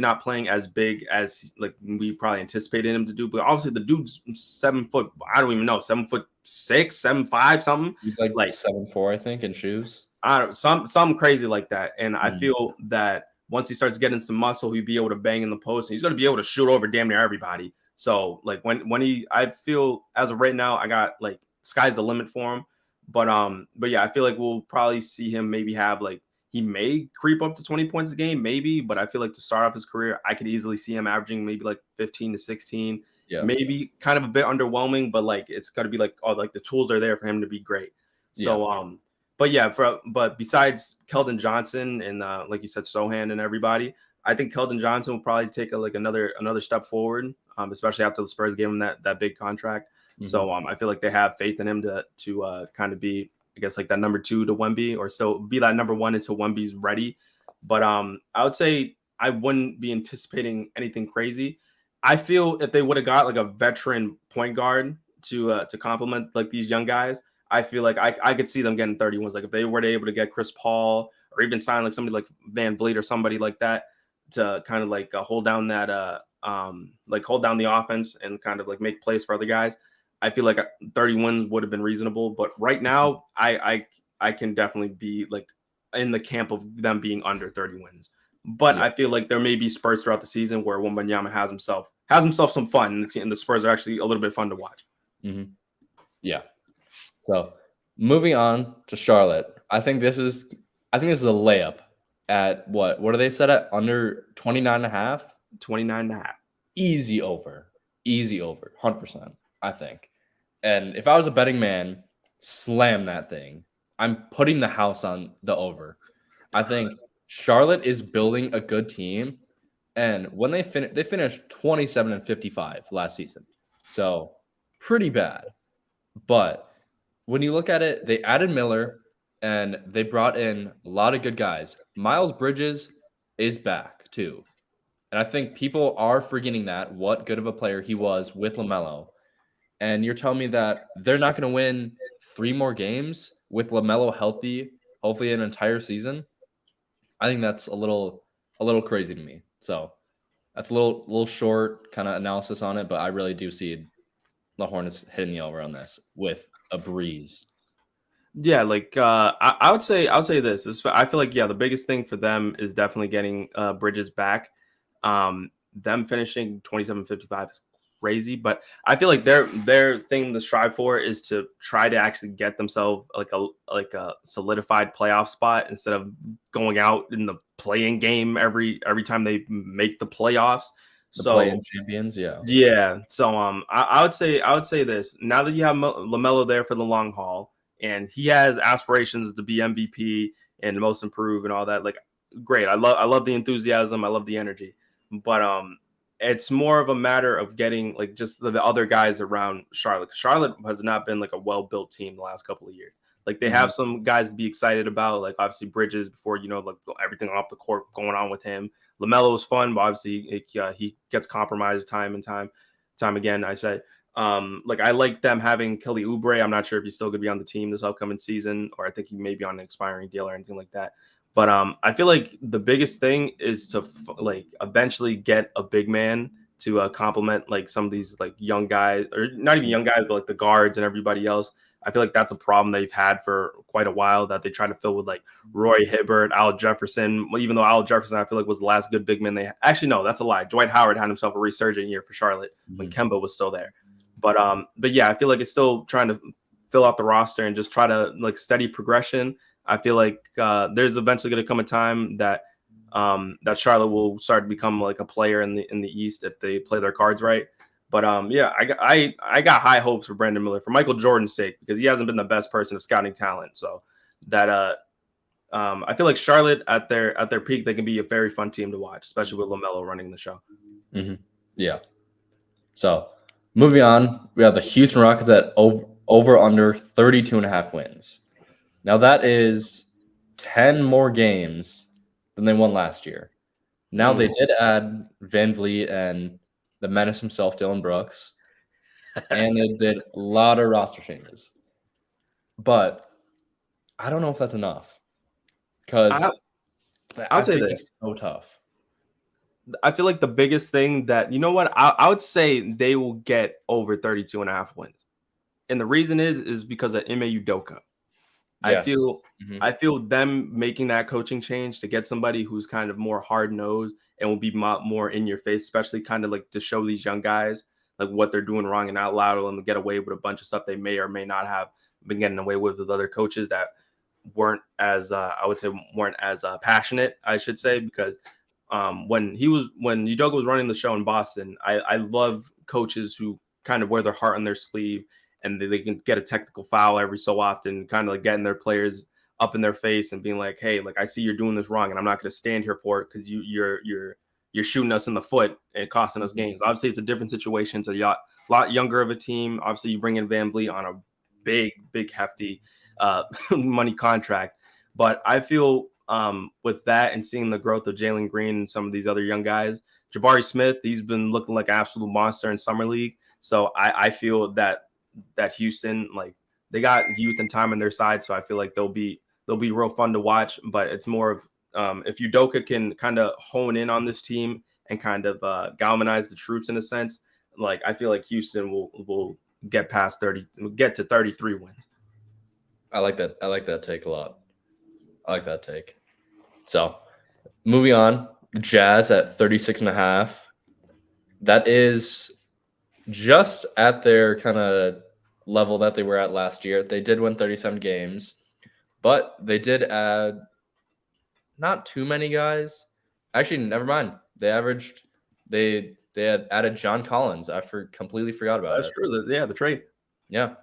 not playing as big as like we probably anticipated him to do. But obviously, the dude's 7 foot. I don't even know, 7'6", 7'5", something.
He's like 7'4", I think, in shoes.
I don't some crazy like that. And I feel that once he starts getting some muscle, he'll be able to bang in the post. And he's going to be able to shoot over damn near everybody. So like I feel as of right now, I got like sky's the limit for him. But yeah, I feel like we'll probably see him maybe have like he may creep up to 20 points a game, maybe. But I feel like to start off his career, I could easily see him averaging maybe like 15 to 16. Yeah. Maybe kind of a bit underwhelming, but like it's got to be like the tools are there for him to be great. So but yeah, but besides Keldon Johnson and like you said, Sohan and everybody, I think Keldon Johnson will probably take another step forward, especially after the Spurs gave him that big contract. So I feel like they have faith in him to kind of be, I guess, like that number 2 to Wemby, or still be that number 1 until Wemby's ready. But I would say I wouldn't be anticipating anything crazy. I feel if they would have got like a veteran point guard to complement like these young guys, I feel like I could see them getting 30 wins. Like if they were able to get Chris Paul or even sign like somebody like Van Vliet or somebody like that to kind of like hold down that hold down the offense and kind of like make plays for other guys, I feel like 30 wins would have been reasonable. But right now, I can definitely be like in the camp of them being under 30 wins. But I feel like there may be spurts throughout the season where Wembanyama has himself some fun, and the Spurs are actually a little bit fun to watch.
Yeah. So moving on to Charlotte, I think this is a layup at what are they set at? Under 29.5?
29.5.
Easy over, 100%, I think. And if I was a betting man, slam that thing. I'm putting the house on the over. I think Charlotte is building a good team, and when they finished 27-55 last season, so pretty bad. But when you look at it, they added Miller and they brought in a lot of good guys. Miles Bridges is back too. And I think people are forgetting what good of a player he was with LaMelo. And you're telling me that they're not going to win 3 more games with LaMelo healthy, hopefully an entire season? I think that's a little crazy to me. So that's a little short kind of analysis on it, but I really do see the Hornets hitting the over on this with a breeze.
Yeah, like I would say this. I feel like the biggest thing for them is definitely getting Bridges back. Them finishing 27-55 is crazy, but I feel like their thing to strive for is to try to actually get themselves like a solidified playoff spot instead of going out in the play-in game every time they make the playoffs.
Play-in champions, yeah.
So I would say this. Now that you have LaMelo there for the long haul, and he has aspirations to be MVP and most improved and all that, like great. I love the enthusiasm. I love the energy, but it's more of a matter of getting like just the other guys around Charlotte. Charlotte has not been like a well-built team the last couple of years. Like they have some guys to be excited about, like obviously Bridges before, like everything off the court going on with him. LaMelo was fun, but obviously he gets compromised time and time again. I say, like I like them having Kelly Oubre. I'm not sure if he's still going to be on the team this upcoming season, or I think he may be on an expiring deal or anything like that. But I feel like the biggest thing is to like eventually get a big man to complement like some of these like young guys, or not even young guys, but like the guards and everybody else. I feel like that's a problem they've had for quite a while that they try to fill with like Roy Hibbert, Al Jefferson. Even though Al Jefferson, I feel like was the last good big man they actually no, that's a lie. Dwight Howard had himself a resurgent year for Charlotte when Kemba was still there. But yeah, I feel like it's still trying to fill out the roster and just try to like steady progression. I feel like there's eventually going to come a time that that Charlotte will start to become like a player in the East if they play their cards right. But yeah, I got high hopes for Brandon Miller for Michael Jordan's sake because he hasn't been the best person of scouting talent. So that I feel like Charlotte at their peak, they can be a very fun team to watch, especially with LaMelo running the show.
Mm-hmm. Yeah. So moving on, we have the Houston Rockets at over under 32.5 wins. Now that is 10 more games than they won last year. Now they did add Van Vliet and the menace himself, Dylan Brooks, and they did a lot of roster changes. But I don't know if that's enough because
I'll say this.
it's so tough.
I feel like the biggest thing that, you know what, I would say they will get over 32 and a half wins. And the reason is because of Ime Udoka.
Yes.
I feel them making that coaching change to get somebody who's kind of more hard nosed and will be more in your face, especially kind of like to show these young guys like what they're doing wrong and not allow them to get away with a bunch of stuff they may or may not have been getting away with other coaches that weren't as passionate, I should say, because when Udoka was running the show in Boston, I love coaches who kind of wear their heart on their sleeve and they can get a technical foul every so often, kind of like getting their players up in their face and being like, hey, like I see you're doing this wrong and I'm not going to stand here for it because you're shooting us in the foot and costing us games. Obviously, it's a different situation. It's a lot younger of a team. Obviously, you bring in Van Vliet on a big, hefty money contract. But I feel with that and seeing the growth of Jalen Green and some of these other young guys, Jabari Smith, he's been looking like an absolute monster in summer league. So I feel that Houston, like they got youth and time on their side. So I feel like they'll be real fun to watch. But it's more of if Udoka can kind of hone in on this team and kind of galvanize the troops in a sense, like I feel like Houston will get past 30, get to 33 wins.
I like that. I like that take a lot. I like that take. So moving on, the Jazz at 36.5. That is just at their kind of level that they were at last year. They did win 37 games, but they did add not too many guys. Actually, never mind. They had added John Collins. I completely forgot about it.
That's true. Yeah, the trade.
Yeah.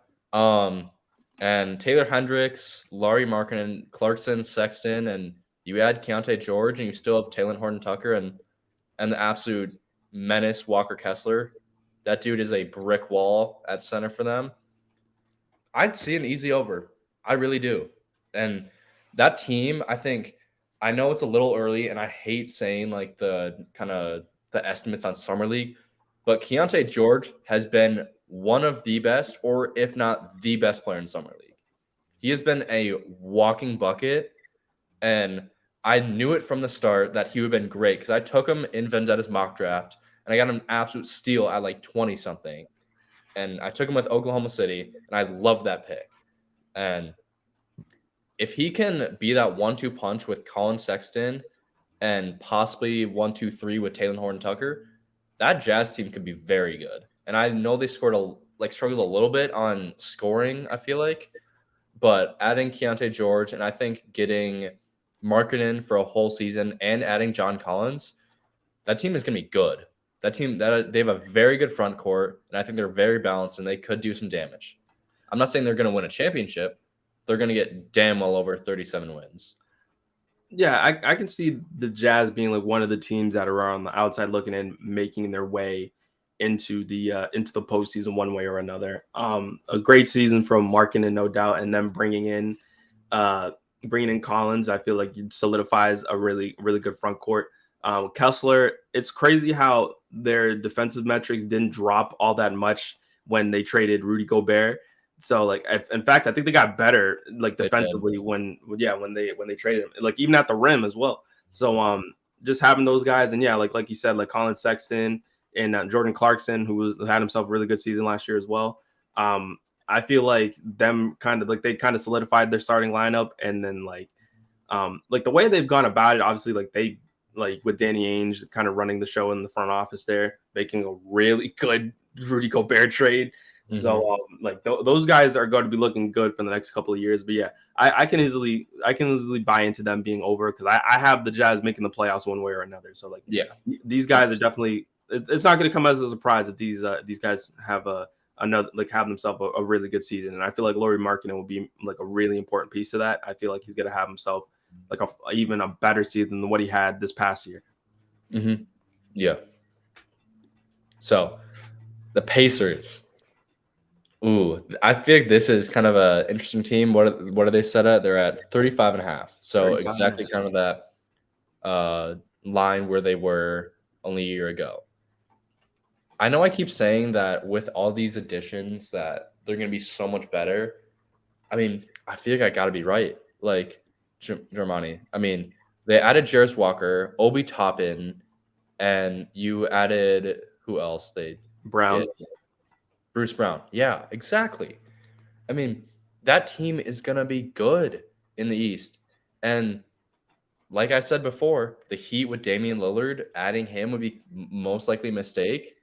And Taylor Hendricks, Laurie Markkinen, Clarkson, Sexton, and you add Keontae George, and you still have Taylor Horton-Tucker and the absolute menace Walker Kessler. That dude is a brick wall at center for them. I'd see an easy over. I really do. And that team, I know it's a little early, and I hate saying like the estimates on Summer League, but Keontae George has been one of the best, or if not the best player in Summer League. He has been a walking bucket, and I knew it from the start that he would have been great because I took him in Vendetta's mock draft, and I got an absolute steal at like 20-something. And I took him with Oklahoma City, and I love that pick. And if he can be that 1-2 punch with Colin Sexton and possibly 1-2-3 with Taylor Horton-Tucker, that Jazz team could be very good. And I know they struggled a little bit on scoring, I feel like. But adding Keontae George and I think getting Markkinen for a whole season and adding John Collins, that team is going to be good. That team, they have a very good front court, and I think they're very balanced, and they could do some damage. I'm not saying they're going to win a championship. They're going to get damn well over 37 wins.
Yeah, I can see the Jazz being like one of the teams that are on the outside looking in, making their way into the postseason one way or another. A great season from Markkinen, no doubt, and then bringing in Collins, I feel like it solidifies a really, really good front court. Kessler, it's crazy how their defensive metrics didn't drop all that much when they traded Rudy Gobert. So like, in fact, I think they got better like defensively when they traded him, like even at the rim as well. So just having those guys, and yeah, like you said, like Colin Sexton and Jordan Clarkson, who had himself a really good season last year as well. I feel like them they kind of solidified their starting lineup, and then like the way they've gone about it, obviously like with Danny Ainge kind of running the show in the front office there, making a really good Rudy Gobert trade. Mm-hmm. So those guys are going to be looking good for the next couple of years. But yeah, I can easily buy into them being over because I have the Jazz making the playoffs one way or another. So like, yeah, these guys are definitely it's not going to come as a surprise that these guys have have themselves a really good season. And I feel like Lauri Markkinen will be like a really important piece of that. I feel like he's going to have himself like even a better season than what he had this past year.
Mm-hmm. Yeah. So the Pacers. Ooh, I feel like this is kind of an interesting team. What are they set at? They're at 35.5. So exactly kind of that line where they were only a year ago. I know I keep saying that with all these additions that they're going to be so much better. I mean, I feel like I got to be right. Like Germani. I mean, they added Jarris Walker, Obi Toppin, and you added who else? They
Brown.
did? Bruce Brown. Yeah, exactly. I mean, that team is going to be good in the East. And like I said before, the Heat with Damian Lillard, adding him would be most likely a mistake.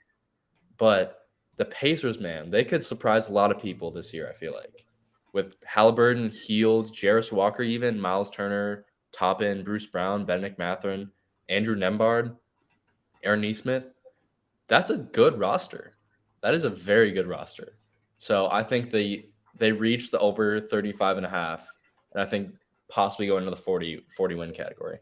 But the Pacers, man, they could surprise a lot of people this year, I feel like. With Halliburton, Heald, Jarris Walker, even Miles Turner, Toppin, Bruce Brown, Benedict Mathurin, Andrew Nembhard, Aaron Nesmith. That's a good roster. That is a very good roster. So I think they reached the over 35.5, and I think possibly go into the 40 win category.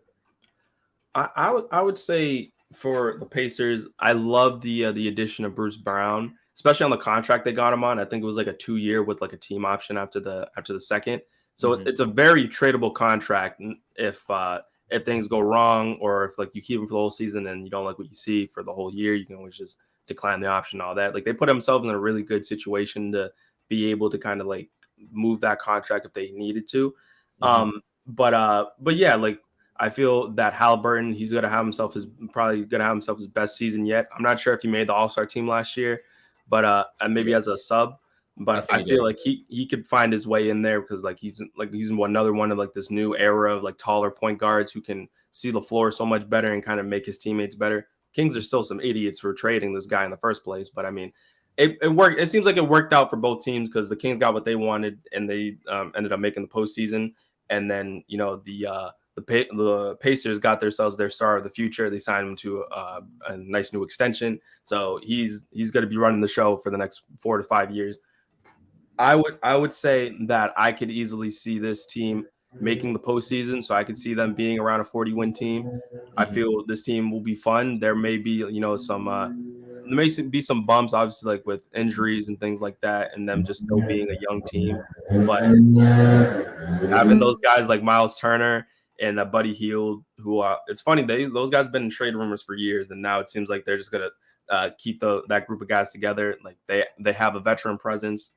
I would say for the Pacers, I love the addition of Bruce Brown, especially on the contract they got him on. I think it was like a 2-year with like a team option after the second. So it's a very tradable contract if things go wrong, or if like you keep him for the whole season and you don't like what you see for the whole year, you can always just decline the option and all that. Like they put themselves in a really good situation to be able to kind of like move that contract if they needed to. But yeah, like I feel that Halliburton, he's probably gonna have himself his best season yet. I'm not sure if he made the All-Star team last year, but maybe as a sub. But I feel like he could find his way in there because like he's another one of like this new era of like taller point guards who can see the floor so much better and kind of make his teammates better. Kings are still some idiots for trading this guy in the first place, but I mean, it worked. It seems like it worked out for both teams because the Kings got what they wanted and they ended up making the postseason. And then the Pacers got themselves their star of the future. They signed him to a nice new extension, so he's going to be running the show for the next 4 to 5 years. I would say that I could easily see this team making the postseason, so I could see them being around a 40-win team. I feel this team will be fun. There may be some there may be some bumps, obviously, like with injuries and things like that, and them just still being a young team. But having those guys like Miles Turner and Buddy Hield, who it's funny, those guys have been in trade rumors for years, and now it seems like they're just gonna keep that group of guys together. Like they have a veteran presence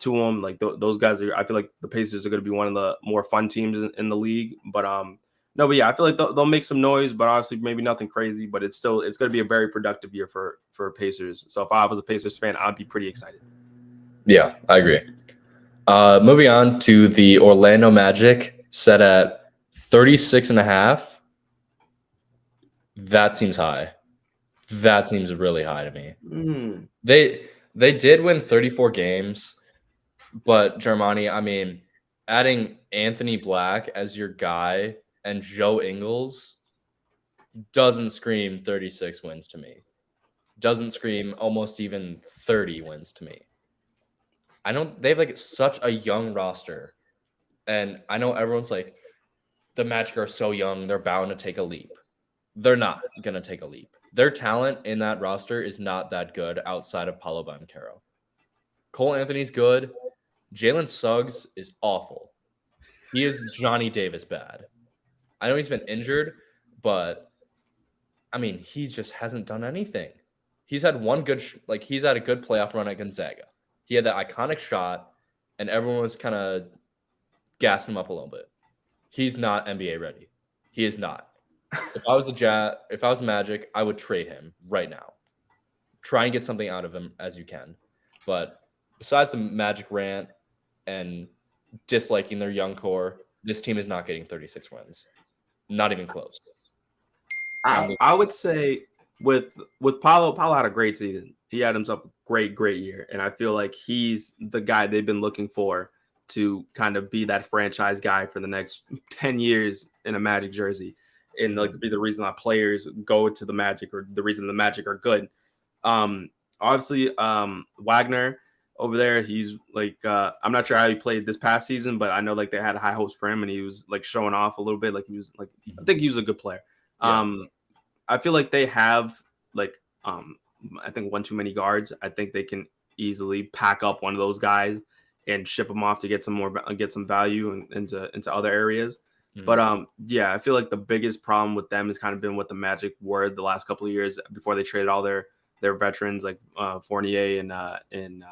to them. Like those guys are. I feel like the Pacers are going to be one of the more fun teams in the league. But I feel like they'll make some noise, but obviously maybe nothing crazy. But it's going to be a very productive year for Pacers. So if I was a Pacers fan, I'd be pretty excited.
Yeah, I agree. Moving on to the Orlando Magic, set at 36.5. That seems high. That seems really high to me. They did win 34 games, but Germani, I mean, adding Anthony Black as your guy and Joe Ingles doesn't scream 36 wins to me. Doesn't scream almost even 30 wins to me. They have like such a young roster. And I know everyone's like, the Magic are so young, they're bound to take a leap. They're not going to take a leap. Their talent in that roster is not that good outside of Paolo Banchero. Cole Anthony's good. Jalen Suggs is awful. He is Johnny Davis bad. I know he's been injured, but I mean, he just hasn't done anything. He's had he's had a good playoff run at Gonzaga. He had that iconic shot, and everyone was kind of gassing him up a little bit. He's not NBA ready. He is not. If I was the Magic, I would trade him right now. Try and get something out of him as you can. But besides the Magic rant and disliking their young core, this team is not getting 36 wins. Not even close.
I would say with Paolo had a great season. He had himself a great year, and I feel like he's the guy they've been looking for to kind of be that franchise guy for the next 10 years in a Magic jersey. and like to be the reason that players go to the Magic or the reason the Magic are good. Obviously, Wagner over there, he's like I'm not sure how he played this past season, but I know like they had high hopes for him, and he was like showing off a little bit. Like he was like I think he was a good player.
Yeah.
I feel like they have like I think one too many guards. I think they can easily pack up one of those guys and ship them off to get some value into other areas.
Mm.
But yeah, I feel like the biggest problem with them has kind of been what the Magic were the last couple of years before they traded all their veterans like Fournier and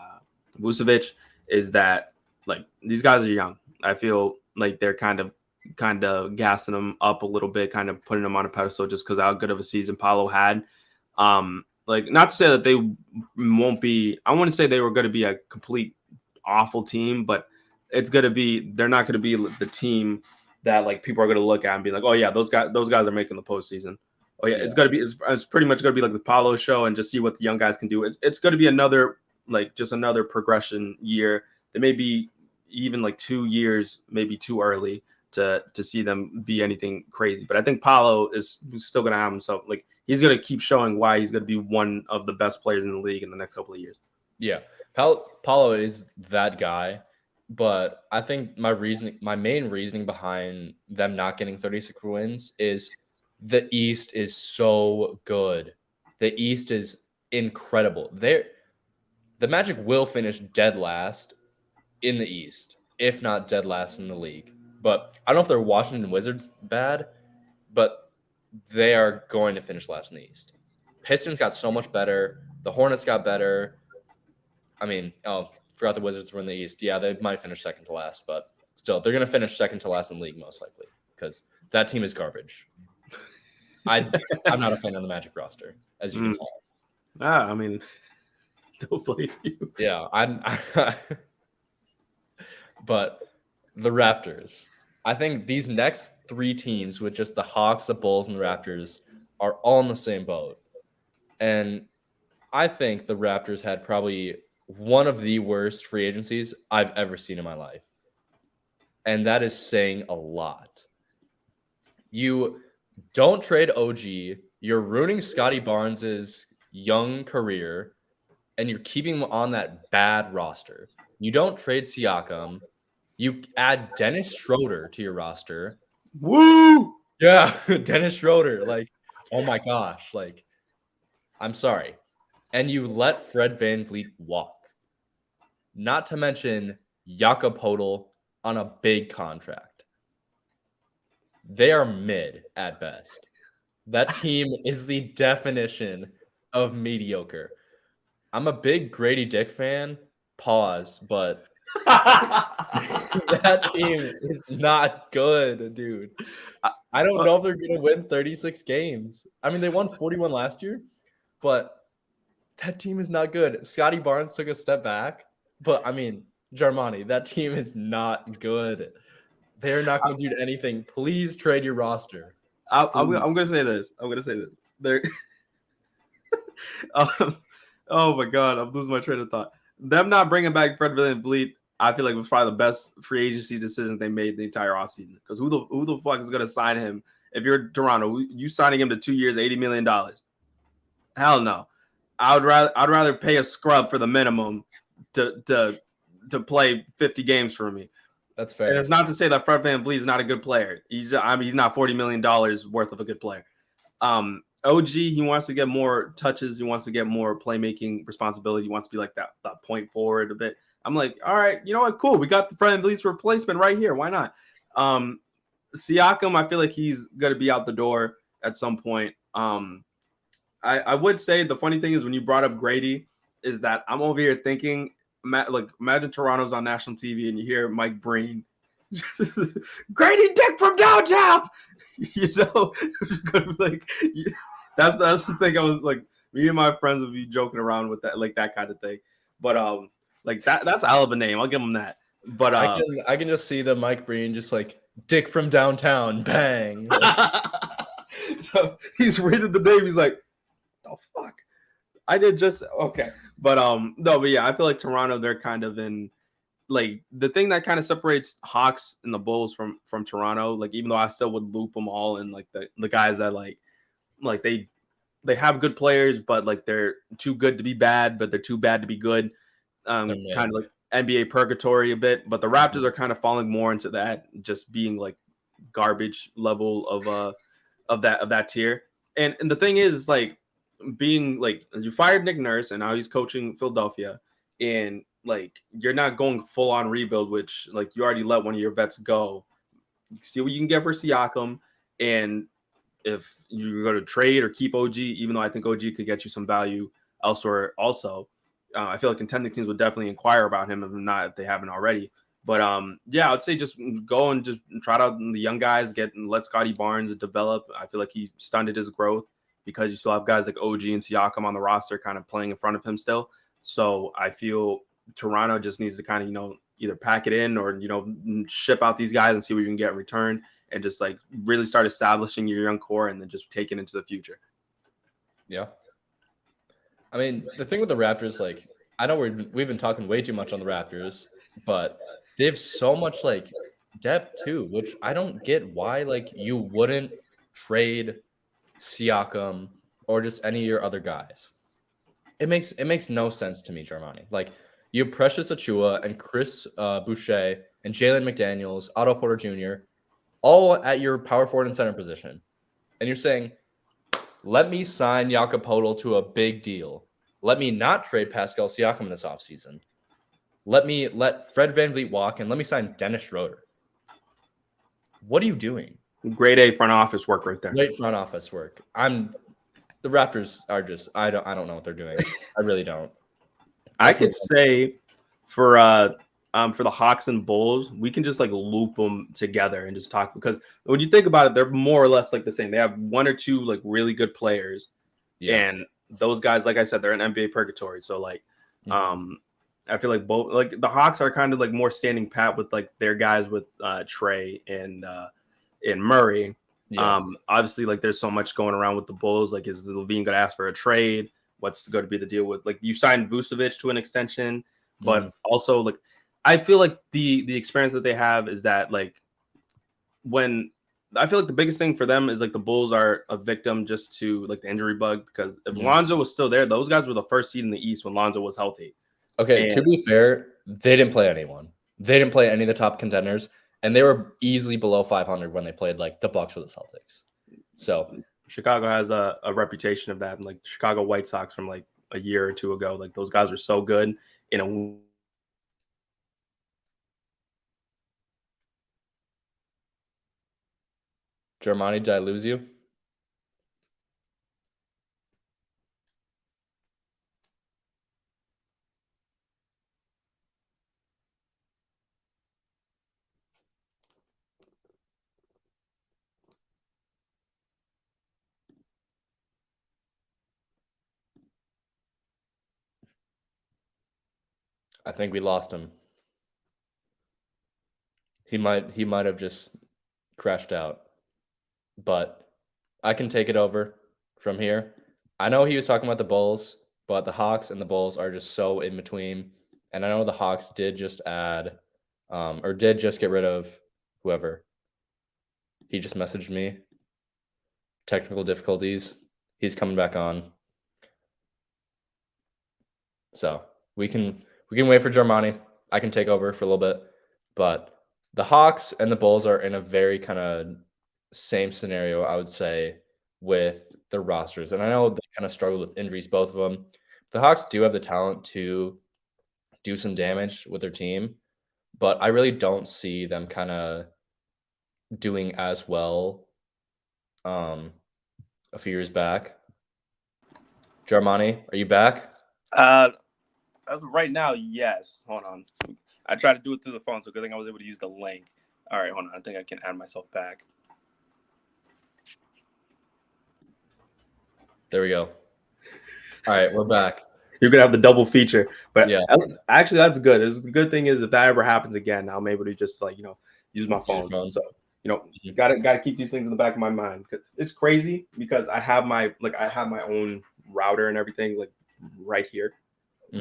Vucevic, is that like these guys are young. I feel like they're kind of gassing them up a little bit, kind of putting them on a pedestal just because how good of a season Paolo had. Like not to say that they won't be. I wouldn't say they were going to be a complete awful team, but it's going to be. They're not going to be the team that like people are going to look at and be like, oh yeah, those guys are making the postseason. Oh yeah, it's going to be. It's pretty much going to be like the Paolo show and just see what the young guys can do. It's going to be another progression year. They may be even like 2 years, maybe too early to see them be anything crazy. But I think Paolo is still going to have himself like he's going to keep showing why he's going to be one of the best players in the league in the next couple of years.
Yeah, Paolo is that guy, but I think my main reasoning behind them not getting 36 wins is the East is so good. The East is incredible. The Magic will finish dead last in the East, if not dead last in the league. But I don't know if they're Washington Wizards bad, but they are going to finish last in the East. Pistons got so much better. The Hornets got better. I mean, forgot the Wizards were in the East. Yeah, they might finish second to last, but still, they're going to finish second to last in the league most likely because that team is garbage. I'm not a fan of the Magic roster, as you can tell.
I mean, don't blame you.
Yeah, but the Raptors. I think these next 3 teams with just the Hawks, the Bulls, and the Raptors are all in the same boat. And I think the Raptors had probably one of the worst free agencies I've ever seen in my life. And that is saying a lot. You don't trade OG. You're ruining Scotty Barnes' young career, and you're keeping him on that bad roster. You don't trade Siakam. You add Dennis Schroeder to your roster.
Woo!
Yeah, Dennis Schroeder. Like, oh my gosh. Like, I'm sorry. And you let Fred VanVleet walk. Not to mention Jakob Poeltl on a big contract. They are mid at best. That team is the definition of mediocre. I'm a big Grady Dick fan. Pause, but that team is not good, dude. I don't know if they're going to win 36 games. I mean, they won 41 last year, but that team is not good. Scotty Barnes took a step back, but I mean, Jarmani, that team is not good. They're not going to do anything. Please trade your roster.
I'm going to say this. They're oh my God, I'm losing my train of thought. Them not bringing back Fred VanVleet, I feel like was probably the best free agency decision they made the entire offseason. Because who the fuck is going to sign him? If you're Toronto, you signing him to 2 years, $80 million? Hell no. I'd rather pay a scrub for the minimum to play 50 games for me.
That's fair.
And it's not to say that Fred VanVleet is not a good player. He's not $40 million worth of a good player. OG, he wants to get more touches. He wants to get more playmaking responsibility. He wants to be like that point forward a bit. I'm like, all right, you know what? Cool. We got the Fred VanVleet's replacement right here. Why not? Siakam, I feel like he's going to be out the door at some point. I would say the funny thing is when you brought up Grady is that I'm over here thinking, like, imagine Toronto's on national TV and you hear Mike Breen, Grady Dick from downtown. You know, like that's the thing. I was like, me and my friends would be joking around with that, like that kind of thing. But like that's a hell of a name. I'll give him that. But
I can just see the Mike Breen just like Dick from downtown, bang.
So he's rated the name. He's like, oh fuck, I did just okay. But no, but yeah, I feel like Toronto, they're kind of in like the thing that kind of separates Hawks and the Bulls from Toronto, like even though I still would loop them all in like the guys that like they have good players, but like they're too good to be bad, but they're too bad to be good. Kind of like NBA purgatory a bit, but the Raptors are kind of falling more into that, just being like garbage level of that tier. And the thing is like being like you fired Nick Nurse and now he's coaching Philadelphia, and like you're not going full on rebuild, which like you already let one of your vets go. See what you can get for Siakam, and if you go to trade or keep OG, even though I think OG could get you some value elsewhere also. I feel like contending teams would definitely inquire about him, if they haven't already. But yeah, I would say just go and just try out the young guys, let Scotty Barnes develop. I feel like he stunted his growth because you still have guys like OG and Siakam on the roster kind of playing in front of him still. So I feel Toronto just needs to kind of, either pack it in or, ship out these guys and see what you can get in return, and just like really start establishing your young core and then just take it into the future.
Yeah. I mean, the thing with the Raptors, like, I know we've been talking way too much on the Raptors, but they have so much like depth too, which I don't get why like you wouldn't trade Siakam or just any of your other guys. It makes no sense to me, Germani. Like you have Precious Achua and Chris Boucher and Jalen McDaniels, Otto Porter Jr., all at your power forward and center position, and you're saying, let me sign Jakob Poeltl to a big deal. Let me not trade Pascal Siakam this offseason. Let Fred VanVleet walk, and let me sign Dennis Schroeder. What are you doing?
Grade A front office work right there.
Great front office work. The Raptors are just I don't know what they're doing. I really don't.
I could say for the Hawks and Bulls, we can just like loop them together and just talk, because when you think about it, they're more or less like the same. They have one or two like really good players, and those guys, like I said, they're in NBA purgatory. So like, I feel like both like the Hawks are kind of like more standing pat with like their guys with Trey and Murray. Obviously, like there's so much going around with the Bulls. Like, is Levine going to ask for a trade? What's going to be the deal with like you signed Vucevic to an extension, but also like I feel like the experience that they have is that like when I feel like the biggest thing for them is like the Bulls are a victim just to like the injury bug, because if Lonzo was still there, those guys were the first seed in the East when Lonzo was healthy.
Okay, to be fair, they didn't play anyone. They didn't play any of the top contenders, and they were easily below 500 when they played like the Bucks or the Celtics. So
Chicago has a reputation of that, and like Chicago White Sox from like a year or two ago, like those guys were so good in a.
Germani, did I lose you? I think we lost him. He might have just crashed out. But I can take it over from here. I know he was talking about the Bulls, but the Hawks and the Bulls are just so in between. And I know the Hawks did just add or did just get rid of whoever. He just messaged me. Technical difficulties. He's coming back on. So we can wait for Germani. I can take over for a little bit. But the Hawks and the Bulls are in a very kind of same scenario, I would say, with the rosters. And I know they kind of struggled with injuries, both of them. The Hawks do have the talent to do some damage with their team, but I really don't see them kind of doing as well a few years back. Germani, are you back?
As of right now, yes. Hold on. I tried to do it through the phone, so good thing I was able to use the link. All right, hold on. I think I can add myself back.
There we go. All right, we're back.
You're gonna have the double feature, but yeah, actually that's good. The good thing is if that ever happens again, I'm able to just like use my phone. So gotta keep these things in the back of my mind. It's crazy because I have my own router and everything like right here,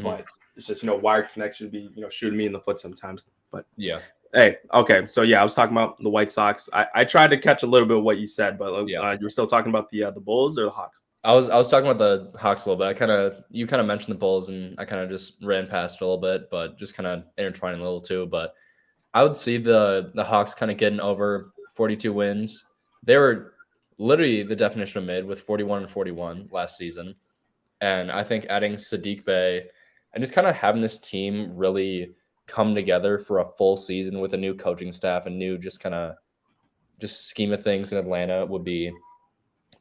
but It's just wired connection be shooting me in the foot sometimes. But
Yeah.
hey, okay, so yeah, I was talking about the White Sox. I tried to catch a little bit of what you said, but
Yeah.
you were still talking about the Bulls or the Hawks.
I was talking about the Hawks a little bit. You kind of mentioned the Bulls, and I kind of just ran past it a little bit, but just kind of intertwining a little too. But I would see the Hawks kind of getting over 42 wins. They were literally the definition of mid with 41 and 41 last season. And I think adding Sadiq Bey and just kind of having this team really come together for a full season with a new coaching staff and new just kind of just scheme of things in Atlanta would be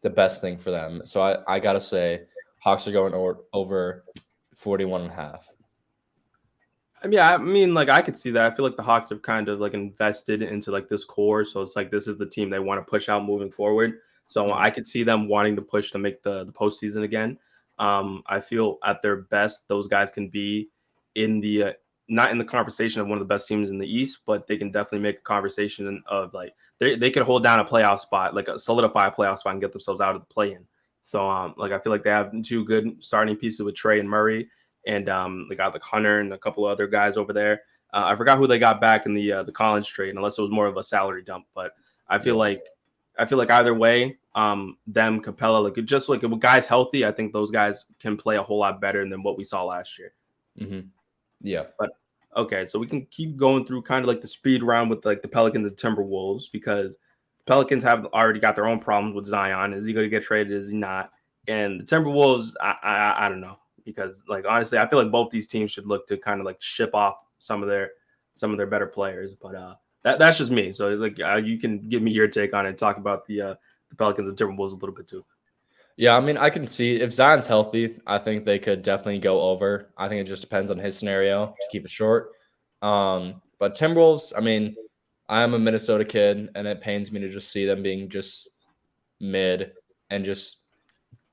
the best thing for them. So I got to say Hawks are going over 41 and a half.
I mean, I could see that. I feel like the Hawks have kind of like invested into like this core, so it's like this is the team they want to push out moving forward. So I could see them wanting to push to make the postseason again. I feel at their best, those guys can be in the not in the conversation of one of the best teams in the East, but they can definitely make a conversation of like they could hold down a playoff spot, like a solidify a playoff spot, and get themselves out of the play-in. So like I feel like they have two good starting pieces with Trey and Murray, and they got like Hunter and a couple of other guys over there. I forgot who they got back in the Collins trade, unless it was more of a salary dump. But I feel like either way, them Capella, like just like with guys healthy, I think those guys can play a whole lot better than what we saw last year.
Mm-hmm. Yeah.
But okay, so we can keep going through kind of like the speed round with like the Pelicans and Timberwolves, because the Pelicans have already got their own problems with Zion. Is he going to get traded? Is he not? And the Timberwolves, I don't know, because like honestly, I feel like both these teams should look to kind of like ship off some of their better players. But that's just me. So like you can give me your take on it. Talk about the Pelicans and Timberwolves a little bit too.
Yeah, I mean, I can see if Zion's healthy, I think they could definitely go over. I think it just depends on his scenario to keep it short. But Timberwolves, I mean, I am a Minnesota kid, and it pains me to just see them being just mid and just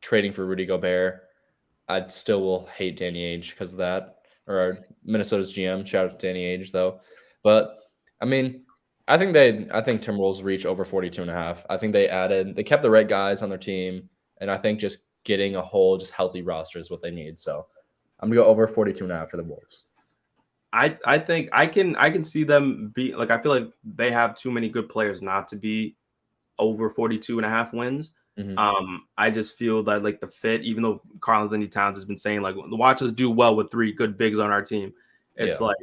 trading for Rudy Gobert. I still will hate Danny Ainge because of that, or Minnesota's GM. Shout out to Danny Ainge though. But I mean, I think Timberwolves reach over 42 and a half. I think they kept the right guys on their team. And I think just getting a whole just healthy roster is what they need. So I'm going to go over 42 and a half for the Wolves.
I think I can see them be like, I feel like they have too many good players not to be over 42 and a half wins. Mm-hmm. I just feel that like the fit, even though Karl-Anthony Towns has been saying like watch us do well with three good bigs on our team. It's like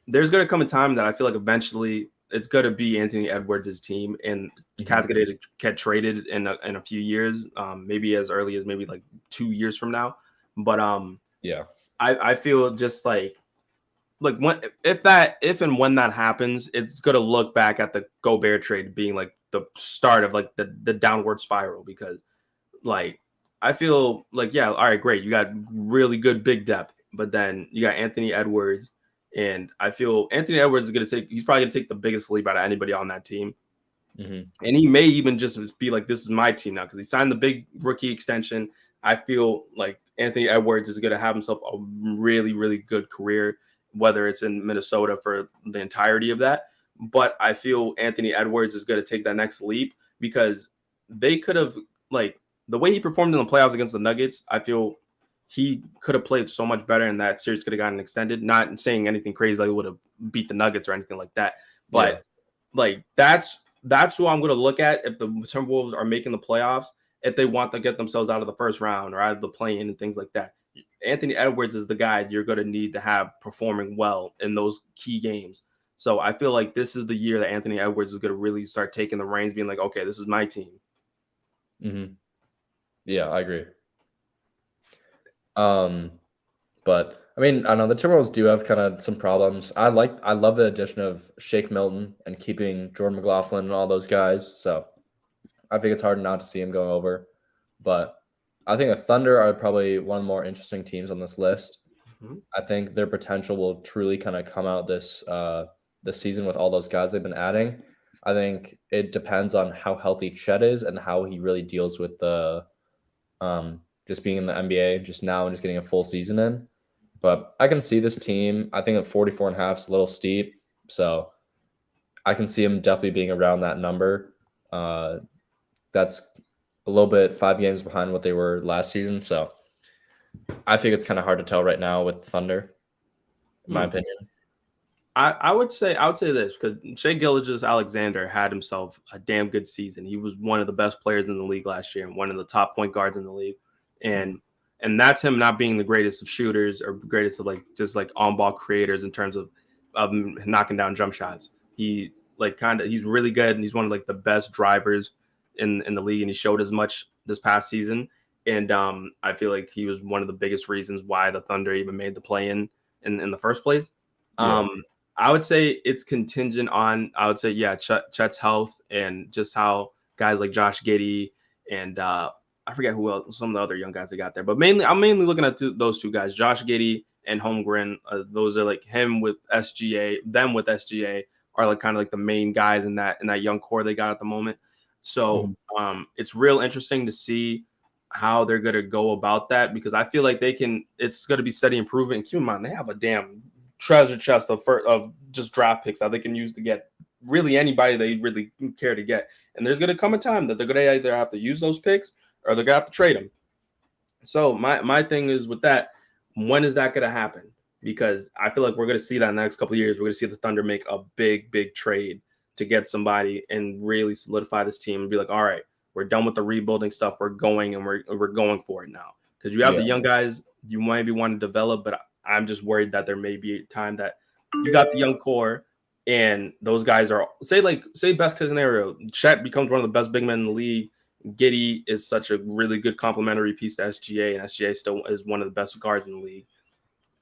there's going to come a time that I feel like eventually it's going to be Anthony Edwards' team, and Cat's going to get traded in a few years, maybe as early as maybe like 2 years from now. But I feel just like if and when that happens, it's going to look back at the Gobert trade being like the start of like the downward spiral, because like I feel like, yeah, all right, great, you got really good big depth, but then you got Anthony Edwards. And I feel Anthony Edwards he's probably going to take the biggest leap out of anybody on that team. Mm-hmm. And he may even just be like, this is my team now, because he signed the big rookie extension. I feel like Anthony Edwards is going to have himself a really, really good career, whether it's in Minnesota for the entirety of that. But I feel Anthony Edwards is going to take that next leap, because they could have, like, the way he performed in the playoffs against the Nuggets, I feel he could have played so much better, and that series could have gotten extended. Not saying anything crazy like he would have beat the Nuggets or anything like that, but like that's who I'm going to look at if the Timberwolves are making the playoffs, if they want to get themselves out of the first round or out of the play-in and things like that. Anthony Edwards is the guy you're going to need to have performing well in those key games. So I feel like this is the year that Anthony Edwards is going to really start taking the reins, being like, okay, this is my team.
Mm-hmm. Yeah, I agree. But I mean, I know the Timberwolves do have kind of some problems. I love the addition of Shake Milton and keeping Jordan McLaughlin and all those guys. So I think it's hard not to see him going over. But I think the Thunder are probably one of the more interesting teams on this list. Mm-hmm. I think their potential will truly kind of come out this season with all those guys they've been adding. I think it depends on how healthy Chet is and how he really deals with the just being in the NBA just now and just getting a full season in. But I can see this team. I think at 44 and a half is a little steep. So I can see him definitely being around that number. That's a little bit 5 games behind what they were last season. So I think it's kind of hard to tell right now with Thunder, in my
Hmm.
opinion.
I would say this because Shea Gilgeous-Alexander had himself a damn good season. He was one of the best players in the league last year and one of the top point guards in the league.
Mhm.
And that's him not being the greatest of shooters or greatest of like just like on ball creators in terms of knocking down jump shots. He like kind of he's really good and he's one of like the best drivers in the league and he showed as much this past season. And I feel like he was one of the biggest reasons why the Thunder even made the play in the first place.
Yeah.
Um, I would say it's contingent on, I would say, yeah, Chet's health and just how guys like Josh Giddey and I forget who else, some of the other young guys they got there. But I'm mainly looking at those two guys, Josh Giddey and Holmgren. Those are like him with SGA, them with SGA are like kind of like the main guys in that young core they got at the moment. So
Mhm.
it's real interesting to see how they're going to go about that because I feel like it's going to be steady improvement. And keep in mind, they have a damn treasure chest of just draft picks that they can use to get really anybody they really care to get. And there's going to come a time that they're going to either have to use those picks or they're going to have to trade them. So my thing is with that, when is that going to happen? Because I feel like we're going to see that in the next couple of years. We're going to see the Thunder make a big trade to get somebody and really solidify this team and be like, all right, we're done with the rebuilding stuff. We're going and we're going for it now. Because you have
Yeah.
the young guys you might be wanting to develop, but I'm just worried that there may be a time that you got the young core and those guys are say best case scenario, Chet becomes one of the best big men in the league. Giddy is such a really good complementary piece to SGA, and SGA still is one of the best guards in the league.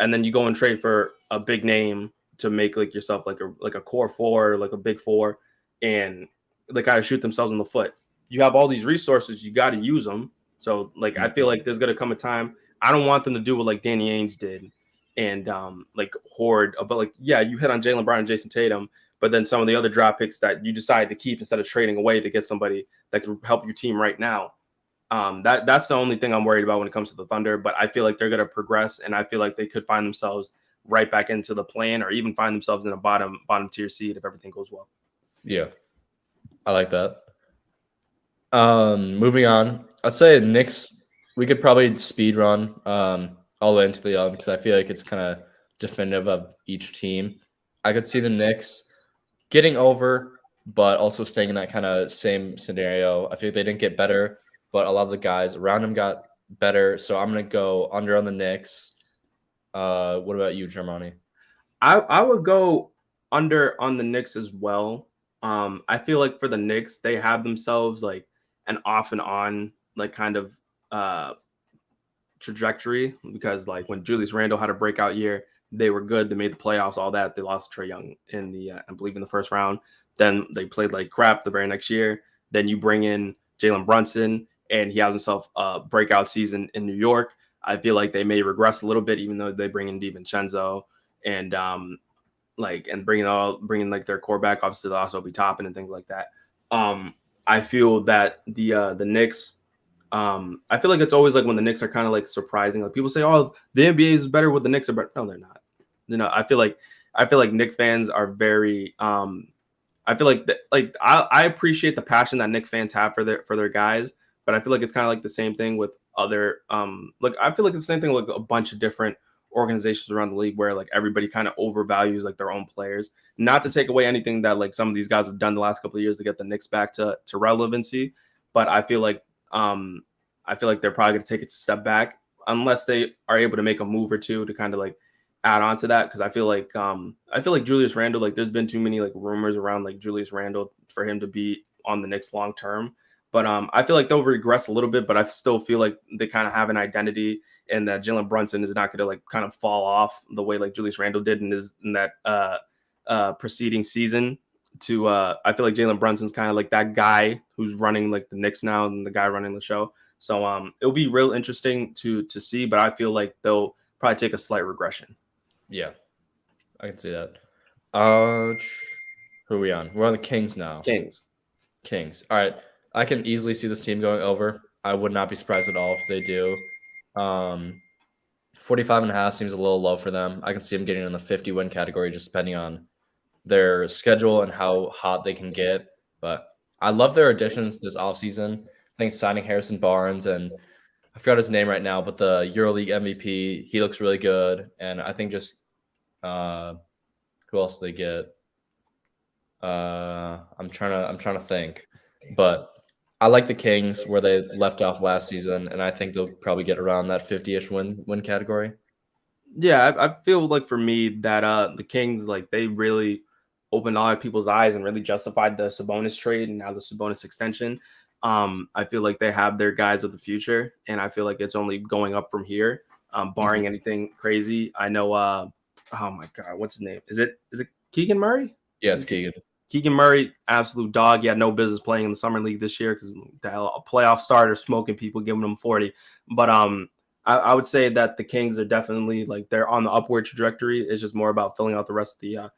And then you go and trade for a big name to make like yourself like a core four, like a big four, and they kind of shoot themselves in the foot. You have all these resources, you got to use them. So like I feel
Mhm.
like there's gonna come a time. I don't want them to do what like Danny Ainge did and like hoard. But like yeah, you hit on Jaylen Brown and Jason Tatum, but then some of the other draft picks that you decide to keep instead of trading away to get somebody that could help your team right now. That's the only thing I'm worried about when it comes to the Thunder. But I feel like they're going to progress, and I feel like they could find themselves right back into the plan, or even find themselves in a bottom tier seed if everything goes well.
Yeah. I like that. Moving on. I'd say Knicks. We could probably speed run all the way into the because I feel like it's kind of definitive of each team. I could see the Knicks getting over, but also staying in that kind of same scenario. I feel like they didn't get better, but a lot of the guys around them got better. So I'm gonna go under on the Knicks. What about you, Germani?
I would go under on the Knicks as well. I feel like for the Knicks, they have themselves like an off and on like kind of uh trajectory because like when Julius Randle had a breakout year, they were good. They made the playoffs, all that. They lost Trey Young in I believe in the first round. Then they played like crap the very next year. Then you bring in Jalen Brunson, and he has himself a breakout season in New York. I feel like they may regress a little bit, even though they bring in DiVincenzo and bringing like their core back. Obviously, they'll also be topping and things like that. Um, I feel that the Knicks I feel like it's always like when the Knicks are kind of like surprising. Like people say, "Oh, the NBA is better with the Knicks are better." No, they're not. I feel like Knicks fans are very. I feel like I appreciate the passion that Knicks fans have for their guys, but I feel like it's kind of like the same thing with other. Like I feel like it's the same thing with like a bunch of different organizations around the league where like everybody kind of overvalues like their own players. Not to take away anything that like some of these guys have done the last couple of years to get the Knicks back to relevancy, but um, I feel like they're probably going to take it a step back unless they are able to make a move or two to kind of like add on to that because I feel like Julius Randle, like there's been too many like rumors around like Julius Randle for him to be on the Knicks long term. But I feel like they'll regress a little bit, but I still feel like they kind of have an identity and that Jalen Brunson is not going to like kind of fall off the way like Julius Randle did in that preceding season. I feel like Jalen Brunson's kind of like that guy who's running like the Knicks now and the guy running the show. So it'll be real interesting to see, but I feel like they'll probably take a slight regression.
Yeah, I can see that. Who are we on? We're on the Kings now.
Kings.
Kings. All right. I can easily see this team going over. I would not be surprised at all if they do. Um, 45 and a half seems a little low for them. I can see them getting in the 50 win category just depending on their schedule and how hot they can get. But I love their additions this offseason. I think signing Harrison Barnes and I forgot his name right now, but the EuroLeague MVP, he looks really good. And I think just who else did they get? I'm trying to think, but I like the Kings where they left off last season, and I think they'll probably get around that 50-ish win category.
Yeah, I feel like for me that the Kings, like, they really opened a lot of people's eyes and really justified the Sabonis trade and now the Sabonis extension. I feel like they have their guys of the future, and I feel like it's only going up from here, barring anything crazy. I know oh my god, what's his name? Is it Keegan Murray?
Yeah, it's Keegan.
Keegan Murray, absolute dog. He had no business playing in the summer league this year because a playoff starter smoking people, giving them 40. But I would say that the Kings are definitely, like, they're on the upward trajectory. It's just more about filling out the rest of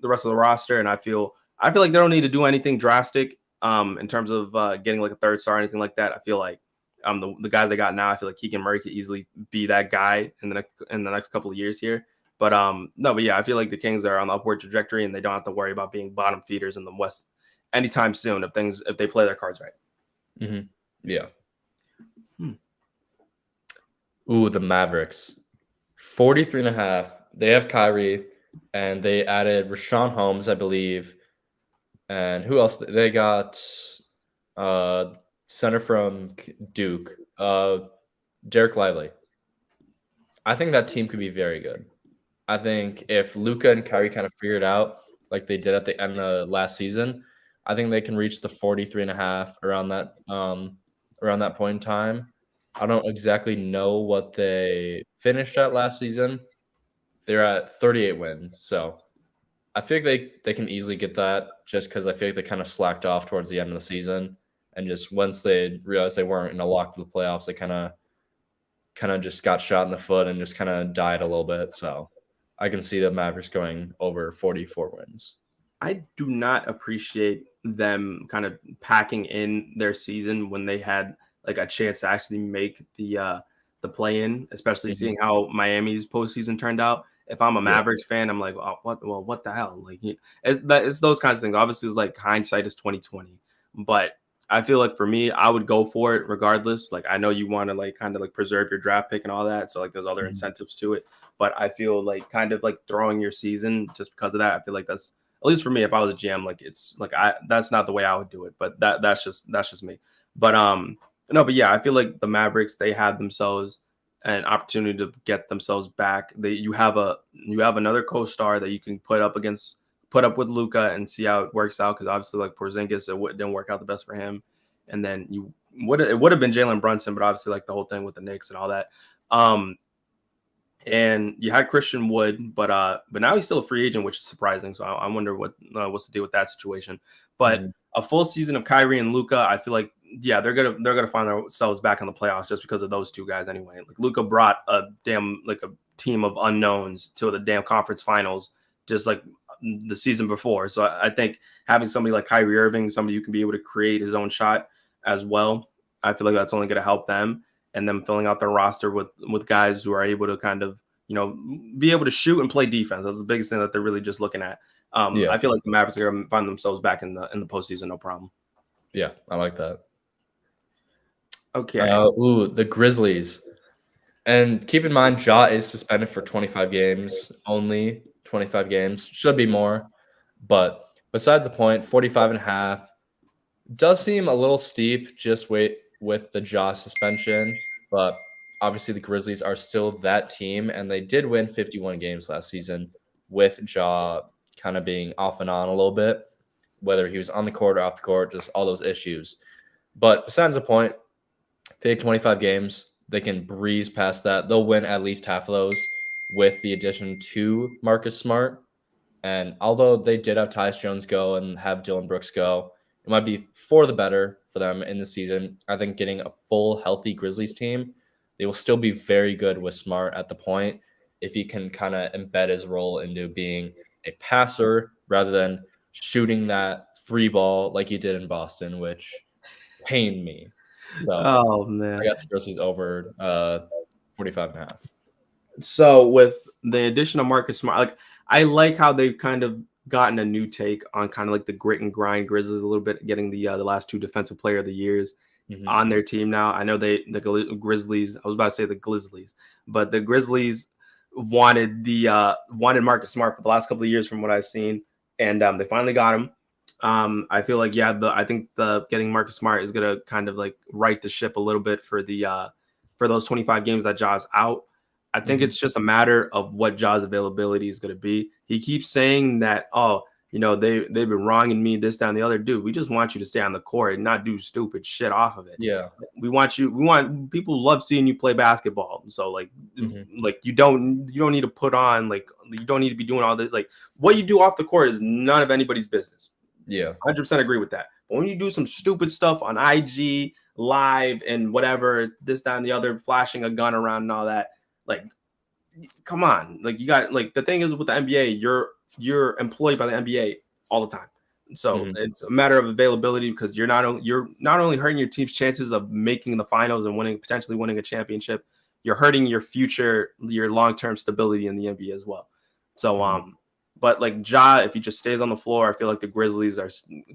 the roster, and I feel like they don't need to do anything drastic in terms of getting like a third star or anything like that. I feel like the guys they got now, I feel like Keegan Murray could easily be that guy in the next couple of years here. But no, but yeah, I feel like the Kings are on the upward trajectory, and they don't have to worry about being bottom feeders in the West anytime soon if they play their cards right.
Mm-hmm. Yeah. Ooh, the Mavericks. 43.5. They have Kyrie, and they added Rashawn Holmes, I believe. And who else? They got center from Duke, Derek Lively. I think that team could be very good. I think if Luka and Kyrie kind of figure it out like they did at the end of last season, I think they can reach the 43.5 around that point in time. I don't exactly know what they finished at last season. They're at 38 wins. So I feel like they can easily get that just because I feel like they kind of slacked off towards the end of the season. And just once they realized they weren't in a lock for the playoffs, they kind of just got shot in the foot and just kind of died a little bit. So I can see the Mavericks going over 44 wins.
I do not appreciate them kind of packing in their season when they had like a chance to actually make the play in, especially seeing how Miami's postseason turned out. If I'm a Mavericks fan, I'm like, oh, what the hell? Like, it's those kinds of things. Obviously, it's like hindsight is 2020, but I feel like for me, I would go for it regardless. Like, I know you want to like kind of like preserve your draft pick and all that, so like there's other incentives to it. But I feel like kind of like throwing your season just because of that. I feel like that's, at least for me, if I was a GM, like it's like that's not the way I would do it. But that's just me. But no, but yeah, I feel like the Mavericks, they had themselves an opportunity to get themselves back. You have another co-star that you can put up with Luka and see how it works out, because obviously like Porzingis, it didn't work out the best for him. And then it would have been Jalen Brunson, but obviously like the whole thing with the Knicks and all that. And you had Christian Wood, but now he's still a free agent, which is surprising. So I wonder what's the deal with that situation. But a full season of Kyrie and Luka, I feel like, yeah, they're gonna find themselves back in the playoffs just because of those two guys anyway. Like, Luka brought a team of unknowns to the damn conference finals, just like the season before. So I think having somebody like Kyrie Irving, somebody who can be able to create his own shot as well, I feel like that's only going to help them, and them filling out their roster with guys who are able to kind of, be able to shoot and play defense. That's the biggest thing that they're really just looking at. I feel like the Mavericks are going to find themselves back in the postseason, no problem.
Yeah, I like that.
Okay.
The Grizzlies. And keep in mind, Ja is suspended for 25 games, only 25 games. Should be more. But besides the point, 45.5 does seem a little steep just with the Ja suspension. But obviously the Grizzlies are still that team, and they did win 51 games last season with Ja kind of being off and on a little bit, whether he was on the court or off the court, just all those issues. But besides the point, take 25 games. They can breeze past that. They'll win at least half of those with the addition to Marcus Smart. And although they did have Tyus Jones go and have Dylan Brooks go, it might be for the better for them in the season. I think getting a full, healthy Grizzlies team, they will still be very good with Smart at the point if he can kind of embed his role into being a passer rather than shooting that three ball like he did in Boston, which pained me. So,
oh man,
I got the Grizzlies over 45.5.
So with the addition of Marcus Smart, like, I like how they've kind of gotten a new take on kind of like the grit and grind Grizzlies a little bit, getting the last two defensive player of the years on their team now. I know the Grizzlies. I was about to say the Grizzlies, but the Grizzlies wanted Marcus Smart for the last couple of years, from what I've seen, and they finally got him. I feel like I think the getting Marcus Smart is gonna kind of like right the ship a little bit for those 25 games that Ja's out. I think it's just a matter of what Ja's availability is going to be. He keeps saying that, oh, they've been wronging me, this, down, the other. Dude, we just want you to stay on the court and not do stupid shit off of it.
Yeah.
We want people love seeing you play basketball. So like you don't need to put on, like, you don't need to be doing all this. Like, what you do off the court is none of anybody's business.
Yeah.
100% agree with that. But when you do some stupid stuff on IG live and whatever, this, that, and the other, flashing a gun around and all that, like, come on. Like, you got, like, the thing is with the NBA, you're employed by the NBA all the time. So it's a matter of availability, because you're not only hurting your team's chances of making the finals and potentially winning a championship, you're hurting your long-term stability in the NBA as well. So but like Ja, if he just stays on the floor, I feel like the Grizzlies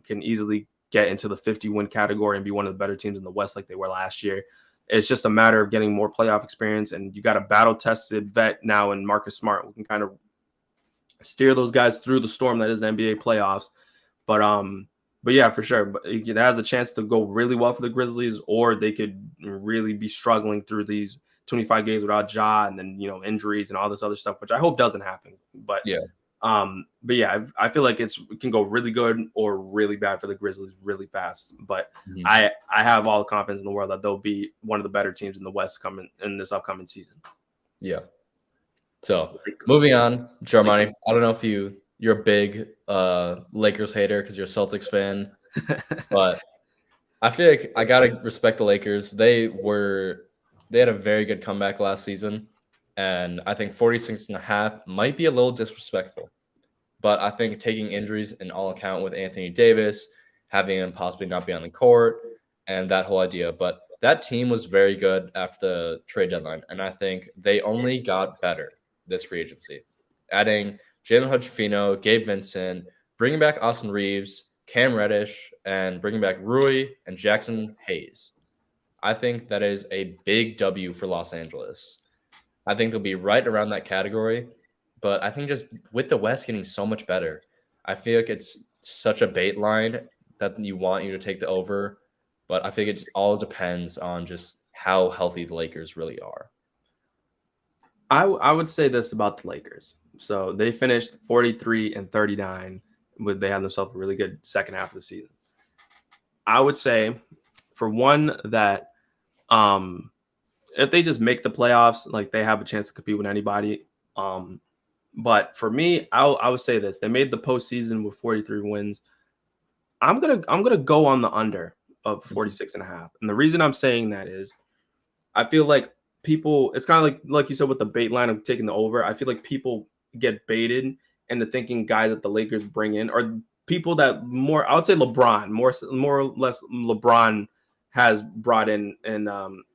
can easily get into the 50-win category and be one of the better teams in the West like they were last year. It's just a matter of getting more playoff experience, and you got a battle-tested vet now in Marcus Smart who can kind of steer those guys through the storm that is the NBA playoffs. But yeah, for sure. But it has a chance to go really well for the Grizzlies, or they could really be struggling through these 25 games without Ja, and then injuries and all this other stuff, which I hope doesn't happen. But yeah. I feel like it can go really good or really bad for the Grizzlies really fast. But I have all the confidence in the world that they'll be one of the better teams in the West coming in this upcoming season.
Yeah. So moving on, Germany. I don't know if you're a big Lakers hater because you're a Celtics fan, but I feel like I gotta respect the Lakers. They had a very good comeback last season, and I think 46.5 might be a little disrespectful. But I think taking injuries in all account with Anthony Davis, having him possibly not be on the court, and that whole idea. But that team was very good after the trade deadline, and I think they only got better this free agency. Adding Jalen Hood-Schifino, Gabe Vincent, bringing back Austin Reeves, Cam Reddish, and bringing back Rui and Jackson Hayes. I think that is a big W for Los Angeles. I think they'll be right around that category. But I think just with the West getting so much better, I feel like it's such a bait line that you to take the over. But I think it all depends on just how healthy the Lakers really are.
I would say this about the Lakers. So they finished 43-39. They had themselves a really good second half of the season. I would say, for one, that if they just make the playoffs, like, they have a chance to compete with anybody. But for me, I would say this: they made the postseason with 43 wins. I'm gonna go on the under of 46.5, and the reason I'm saying that is, I feel like it's kind of like you said with the bait line of taking the over. I feel like people get baited into thinking guys that the Lakers bring in are people that I would say LeBron, more or less LeBron has brought in, and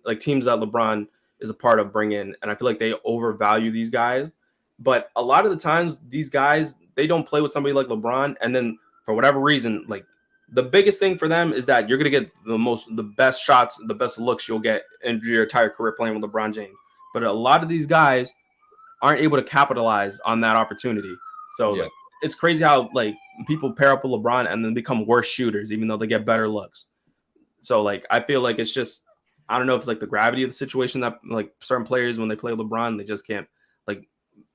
like teams that LeBron is a part of bring in, and I feel like they overvalue these guys. But a lot of the times, these guys, they don't play with somebody like LeBron, and then for whatever reason, like, the biggest thing for them is that you're gonna get the best shots, the best looks you'll get in your entire career playing with LeBron James. But a lot of these guys aren't able to capitalize on that opportunity. So like, it's crazy how, like, people pair up with LeBron and then become worse shooters, even though they get better looks. So, like, I feel like it's just, I don't know if it's like the gravity of the situation that, like, certain players, when they play LeBron, they just can't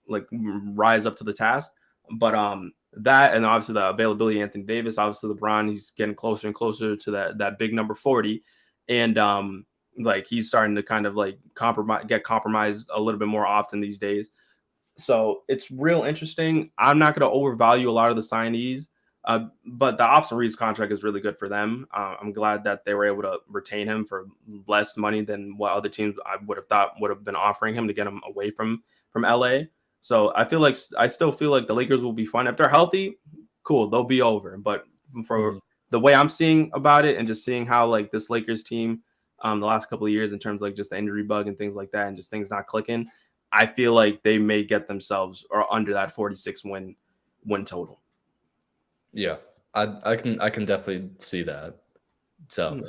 like rise up to the task. But that, and obviously the availability of Anthony Davis, obviously LeBron, he's getting closer and closer to that big number 40, and like, he's starting to kind of like get compromised a little bit more often these days. So it's real interesting. I'm not going to overvalue a lot of the signees, but the Austin Reeves contract is really good for them. I'm glad that they were able to retain him for less money than what other teams I would have thought would have been offering him to get him away from LA. So I still feel like the Lakers will be fun. If they're healthy, cool, they'll be over. But for the way I'm seeing about it, and just seeing how, like, this Lakers team the last couple of years, in terms of, like, just the injury bug and things like that, and just things not clicking, I feel like they may get themselves or under that 46 win total.
Yeah, I can definitely see that. So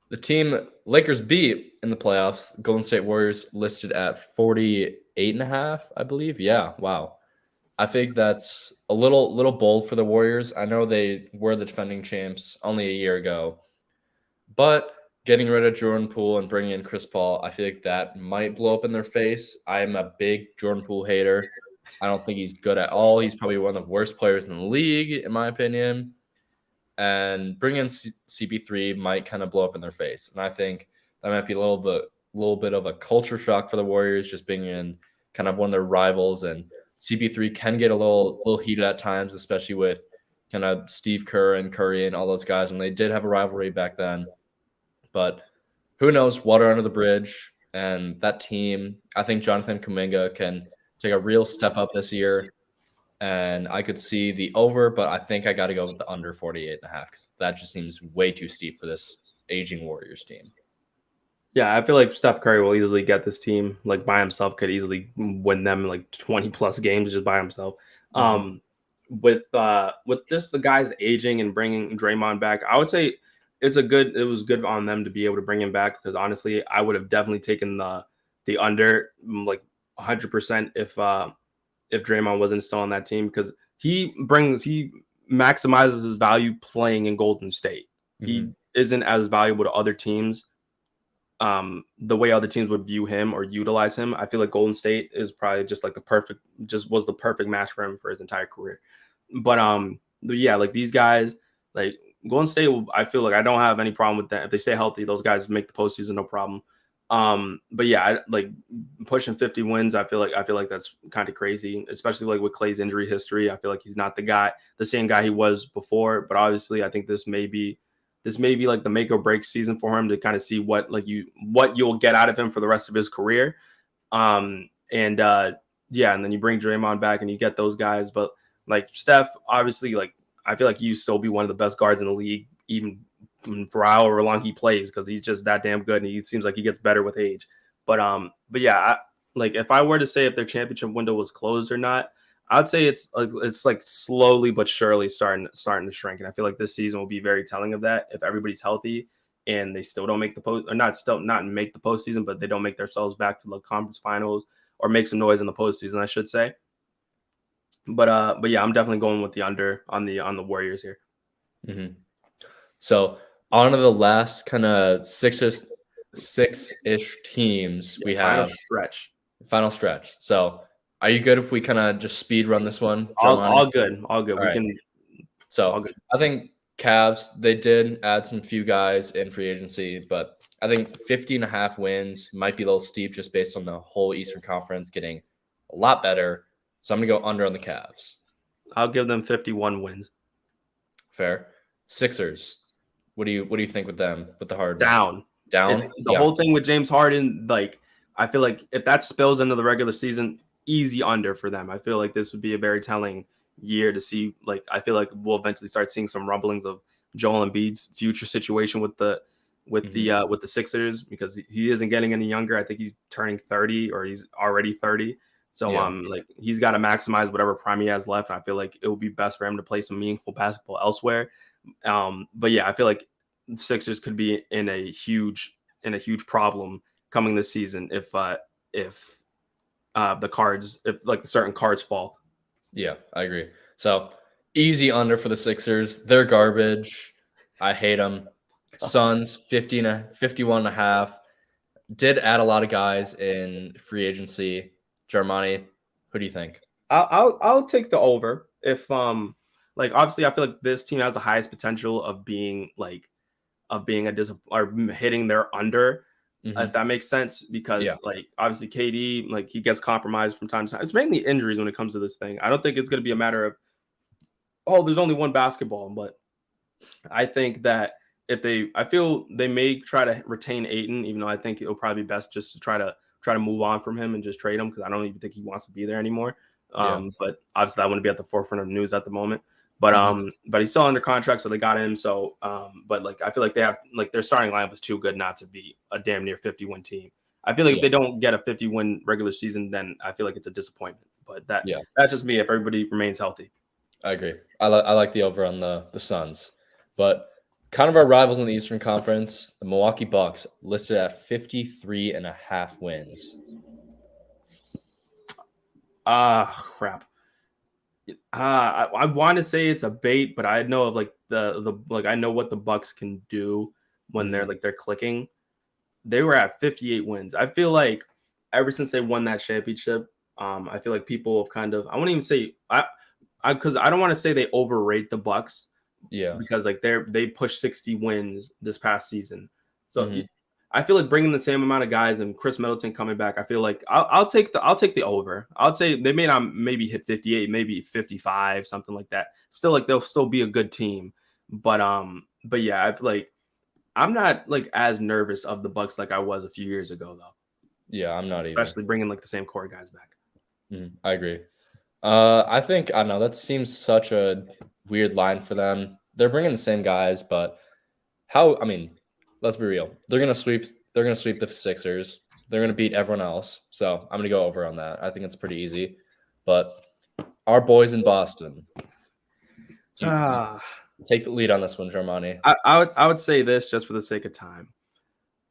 The team Lakers beat in the playoffs, Golden State Warriors listed at 48.5, I believe. Yeah, wow. I think that's a little bold for the Warriors. I know they were the defending champs only a year ago, but getting rid of Jordan Poole and bringing in Chris Paul, I feel like that might blow up in their face. I am a big Jordan Poole hater. I don't think he's good at all. He's probably one of the worst players in the league, in my opinion. And bringing in CP3 might kind of blow up in their face. And I think that might be a little bit of a culture shock for the Warriors, just being in kind of one of their rivals. And CP3 can get a little heated at times, especially with kind of Steve Kerr and Curry and all those guys. And they did have a rivalry back then. But who knows? Water under the bridge. And that team, I think Jonathan Kuminga can take a real step up this year. And I could see the over, but I think I got to go with the under 48.5 because that just seems way too steep for this aging Warriors team.
Yeah, I feel like Steph Curry will easily get this team like by himself, could easily win them like 20 plus games just by himself. With this the guys aging and bringing Draymond back, I would say it was good on them to be able to bring him back because honestly, I would have definitely taken the under like 100% if Draymond wasn't still on that team because he maximizes his value playing in Golden State. He isn't as valuable to other teams the way other teams would view him or utilize him. I feel like Golden State is probably just like was the perfect match for him for his entire career. But yeah, like these guys, like Golden State, I feel like I don't have any problem with that. If they stay healthy, those guys make the postseason, no problem. But yeah, like pushing 50 wins, I feel like that's kind of crazy, especially like with Klay's injury history. I feel like he's not the same guy he was before. But obviously, I think this may be like the make or break season for him to kind of see what you'll get out of him for the rest of his career. Yeah, and then you bring Draymond back and you get those guys. But like Steph, obviously, like I feel like you still be one of the best guards in the league, even for however long he plays, because he's just that damn good, and he seems like he gets better with age. But yeah, like if I were to say if their championship window was closed or not, I'd say it's like slowly but surely starting to shrink, and I feel like this season will be very telling of that. If everybody's healthy and they still don't make the post, or not make the postseason, but they don't make themselves back to the conference finals or make some noise in the postseason, I should say. But yeah, I'm definitely going with the under on the Warriors here.
So on to the last kind of six-ish teams, we have final stretch. So are you good if we kind of just speed run this one?
All good.
All
we
right.
can.
So all good. I think Cavs, they did add some few guys in free agency, but I think 50.5 wins might be a little steep just based on the whole Eastern Conference getting a lot better. So I'm going to go under on the Cavs.
I'll give them 51 wins.
Fair. Sixers. What do you think with them? With the Harden?
Down. The whole thing with James Harden, like I feel like if that spills into the regular season, easy under for them. I feel like this would be a very telling year to see. Like I feel like we'll eventually start seeing some rumblings of Joel Embiid's future situation with the Sixers because he isn't getting any younger. I think he's turning 30 or he's already 30. So like he's got to maximize whatever prime he has left. And I feel like it would be best for him to play some meaningful basketball elsewhere. But yeah, I feel like the Sixers could be in a huge problem coming this season if the certain cards fall.
Yeah, I agree. So easy under for the Sixers. They're garbage. I hate them. Suns 51.5. Did add a lot of guys in free agency. Germani, who do you think?
I'll take the over. If like obviously I feel like this team has the highest potential of being or hitting their under. If that makes sense, because like obviously KD, like he gets compromised from time to time. It's mainly injuries when it comes to this thing. I don't think it's going to be a matter of there's only one basketball, but I think that I feel they may try to retain Ayton, even though I think it'll probably be best just to try to move on from him and just trade him because I don't even think he wants to be there anymore. But obviously that wouldn't be at the forefront of the news at the moment. But he's still under contract, so they got him. So, but like I feel like they have their starting lineup is too good not to be a damn near 50-win team. I feel like if they don't get a 50-win regular season, then I feel like it's a disappointment. But that's just me. If everybody remains healthy,
I agree. I like the over on the Suns, but Kind of our rivals in the Eastern Conference, the Milwaukee Bucks, listed at 53.5 wins.
Crap. I want to say it's a bait, but I know of like the I know what the Bucks can do when they're clicking. They were at 58 wins. I feel like ever since they won that championship, I feel like people have kind of, I wouldn't even say because I don't want to say they overrate the Bucks.
Yeah.
Because like they pushed 60 wins this past season. So
Mhm.
I feel like bringing the same amount of guys and Chris Middleton coming back, I feel like I'll take the over. I'll say they may not maybe hit 58, maybe 55, something like that. Still, like they'll still be a good team. But yeah, I feel like I'm not like as nervous of the Bucks like I was a few years ago though.
Yeah, I'm not either.
Especially bringing like the same core guys back.
I agree. I think I don't know. That seems such a weird line for them. They're bringing the same guys, but how? I mean, let's be real. They're gonna sweep. They're gonna sweep the Sixers. They're gonna beat everyone else. So I'm gonna go over on that. I think it's pretty easy. But our boys in Boston, let's take the lead on this one, Germani.
I would say this just for the sake of time,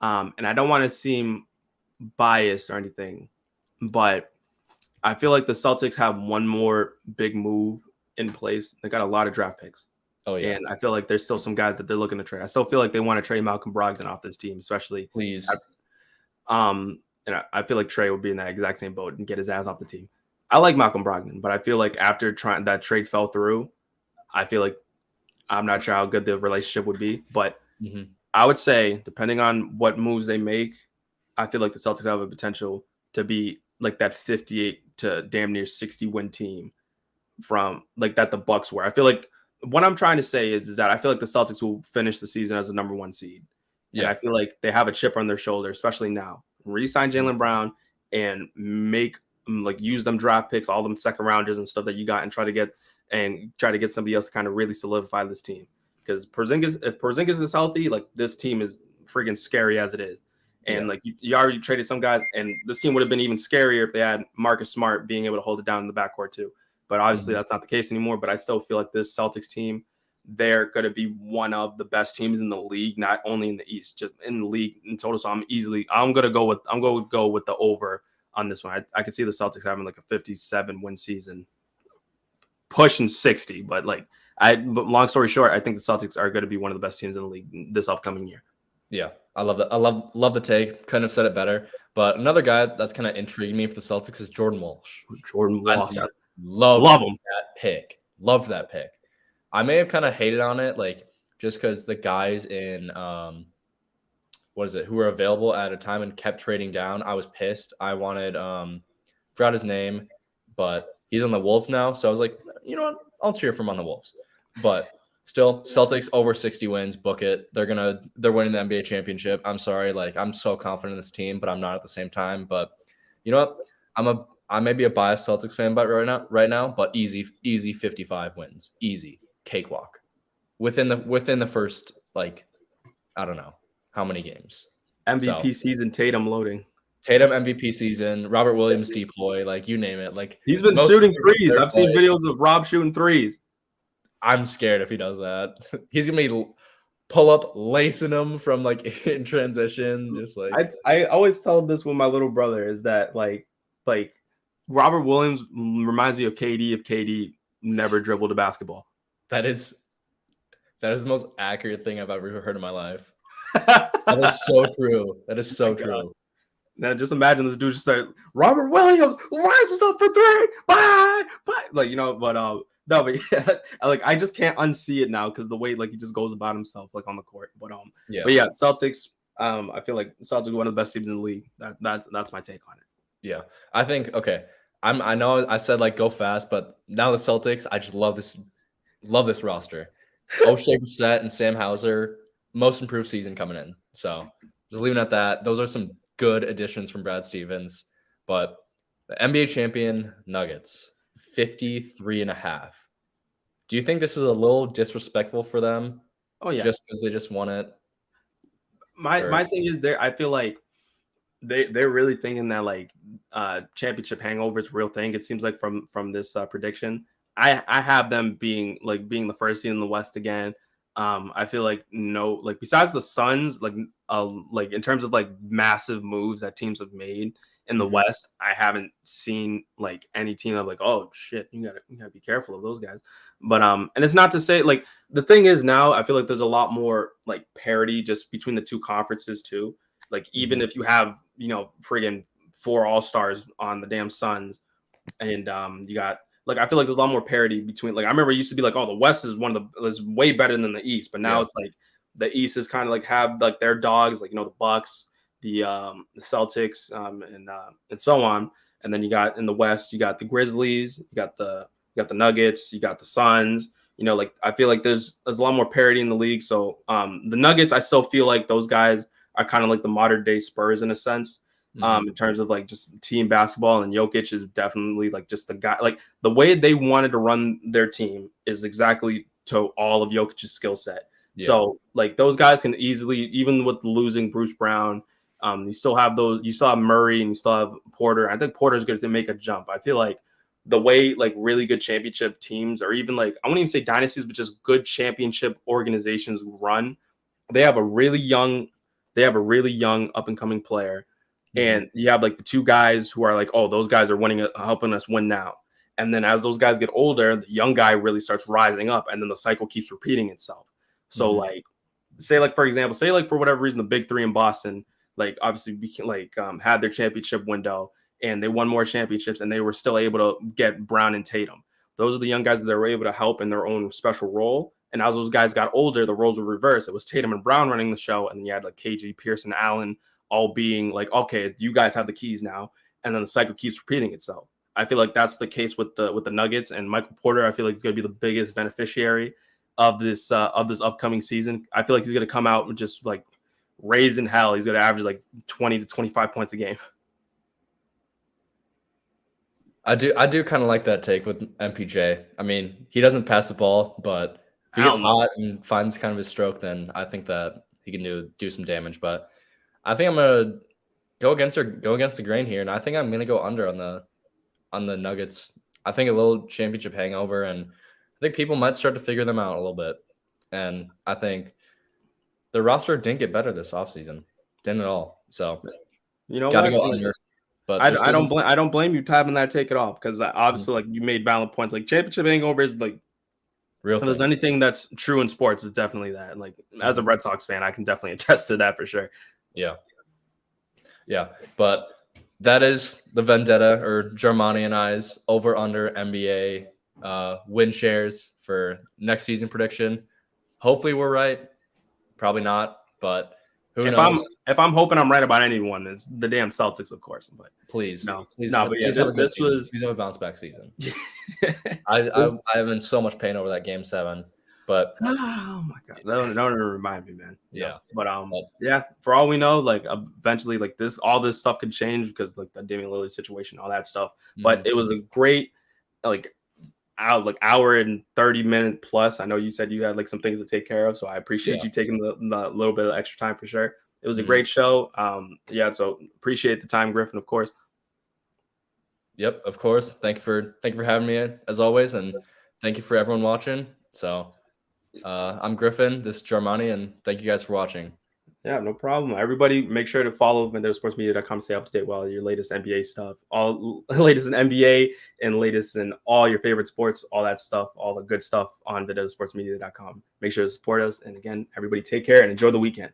and I don't want to seem biased or anything, but I feel like the Celtics have one more big move in place. They got a lot of draft picks.
Oh yeah.
And I feel like there's still some guys that they're looking to trade. I still feel like they want to trade Malcolm Brogdon off this team, especially.
Please.
And I feel like Trey would be in that exact same boat and get his ass off the team. I like Malcolm Brogdon, but I feel like after trying that trade fell through, I feel like I'm not sure how good the relationship would be. But I would say, depending on what moves they make, I feel like the Celtics have a potential to be like that 58 to damn near 60 win team from like that the Bucks were. I feel like what I'm trying to say is that I feel like the Celtics will finish the season as the number 1 seed. Yeah. And I feel like they have a chip on their shoulder, especially now. Re-sign Jaylen Brown and use them draft picks, all them second rounders and stuff that you got, and try to get somebody else to kind of really solidify this team. Because if Porzingis is healthy, like this team is freaking scary as it is. And like you already traded some guys, and this team would have been even scarier if they had Marcus Smart being able to hold it down in the backcourt too. But obviously that's not the case anymore. But I still feel like this Celtics team, they're going to be one of the best teams in the league, not only in the East, just in the league in total. So I'm going to go with the over on this one. I can see the Celtics having like a 57 win season, pushing 60. But long story short, I think the Celtics are going to be one of the best teams in the league this upcoming year.
Yeah, I love that. I love the take. Couldn't have said it better. But another guy that's kind of intrigued me for the Celtics is Jordan Walsh.
I
love him. That pick. Loved that pick. I may have kind of hated on it, like just because the guys in who were available at a time and kept trading down. I was pissed. I wanted forgot his name, but he's on the Wolves now. So I was like, you know what? I'll cheer for him on the Wolves. But still, Celtics over 60 wins. Book it. They're winning the NBA championship. I'm sorry. Like, I'm so confident in this team, but I'm not at the same time. But you know what? I may be a biased Celtics fan right now, but easy 55 wins. Easy. Cakewalk. Within the first, like, I don't know how many games.
MVP season, Tatum loading.
Tatum MVP season, Robert Williams deploy, like you name it. Like
he's been shooting threes. I've seen videos of Rob shooting threes.
I'm scared if he does that. He's gonna be pull up lacing them from like in transition. Just like
I always tell this with my little brother is that like Robert Williams reminds me of KD if KD never dribbled a basketball.
That is the most accurate thing I've ever heard in my life. That is so true. That is so true.
Now just imagine this dude just start Robert Williams rises up for 3. Bye. Like, but no, but yeah, like I just can't unsee it now because the way like he just goes about himself like on the court. But yeah, Celtics. I feel like Celtics are one of the best teams in the league. That's my take on it.
Yeah, I think I know I said like go fast, but now the Celtics, I just love this roster. O'Shea Brissett and Sam Hauser, most improved season coming in. So just leaving it at that. Those are some good additions from Brad Stevens. But the NBA champion Nuggets, 53.5. Do you think this is a little disrespectful for them?
Oh yeah,
just because they just won it.
My thing is I feel like they're really thinking that like championship hangover is a real thing. It seems like from this prediction. I have them being the first team in the West again. I feel like no, like besides the Suns, like in terms of like massive moves that teams have made in the
Mhm.
West, I haven't seen like any team of like, oh shit, you gotta be careful of those guys. But and it's not to say like the thing is now I feel like there's a lot more like parity just between the two conferences too. Like even
Mhm.
if you have friggin' four all-stars on the damn Suns, and you got like I feel like there's a lot more parity between like I remember it used to be like, oh, the West is is way better than the East, but now
Yeah.
it's like the East is kind of like have like their dogs, like the Bucks, the Celtics, and so on. And then you got in the West, you got the Grizzlies, you got the Nuggets, you got the Suns. Like I feel like there's a lot more parity in the league. So the Nuggets, I still feel like those guys are kind of like the modern day Spurs in a sense,
Mhm.
in terms of like just team basketball. And Jokic is definitely like just the guy. Like the way they wanted to run their team is exactly to all of Jokic's skill set.
Yeah.
So like those guys can easily, even with losing Bruce Brown, you still have those. You still have Murray and you still have Porter. I think Porter's going to make a jump. I feel like the way like really good championship teams, or even like I wouldn't even say dynasties, but just good championship organizations run. They have a really young, up and coming player,
Mhm.
and you have like the two guys who are like, oh, those guys are winning, helping us win now. And then as those guys get older, the young guy really starts rising up, and then the cycle keeps repeating itself. So
Mhm.
like, say like for example, say like for whatever reason, the big three in Boston, like obviously had their championship window and they won more championships, and they were still able to get Brown and Tatum. Those are the young guys that were able to help in their own special role. And as those guys got older, the roles were reversed. It was Tatum and Brown running the show, and then you had like KG, Pearson, Allen, all being like, okay, you guys have the keys now, and then the cycle keeps repeating itself. I feel like that's the case with the Nuggets, and Michael Porter. I feel like he's going to be the biggest beneficiary of this upcoming season. I feel like he's going to come out and just like raising hell. He's going to average like 20 to 25 points a game.
I do kind of like that take with MPJ. I mean, he doesn't pass the ball, but if he
I
gets
don't know.
hot and finds kind of his stroke, then I think that he can do some damage. But I think I'm gonna go against the grain here, and I think I'm gonna go under on the Nuggets. I think a little championship hangover, and I think people might start to figure them out a little bit. And I think the roster didn't get better this offseason. Didn't at all. So
You know
got to
what?
go under. But
I,
there's
I
still
don't blame you having that take it off, because
Mhm.
obviously like you made valid points. Like championship hangover is like,
Real
if there's
thing.
anything that's true in sports, it's definitely that. Like as a
Mhm.
Red Sox fan, I can definitely attest to that for sure.
Yeah. Yeah. But that is the Vendetta or Germani and I's over under NBA win shares for next season prediction. Hopefully we're right. Probably not, but who
If I'm
knows?
if I'm hoping I'm right about anyone, it's the damn Celtics, of course. But
Please,
no,
please,
no. But yeah,
please have a good
this
season.
was
Please have a bounce back season. I
this.
I I'm in so much pain over that game 7, but
Oh my god! Don't even remind me, man.
yeah,
But
but
yeah. For all we know, like eventually, like all this stuff could change because like the Damian Lillard situation, all that stuff. But
mhm,
it was a great, like, hour and 30 minute plus. I know you said you had like some things to take care of, so I appreciate
yeah,
you taking the little bit of extra time for sure. It was a
mhm.
great show. Yeah. So appreciate the time, Griffin, of course.
Yep, of course. Thank you for having me as always, and thank you for everyone watching. So I'm Griffin. This is Germani, and thank you guys for watching.
Yeah, no problem. Everybody, make sure to follow VendettaSportsMedia.com to stay up to date with all your latest NBA stuff, all latest in NBA and latest in all your favorite sports, all that stuff, all the good stuff on VendettaSportsMedia.com. Make sure to support us. And again, everybody take care and enjoy the weekend.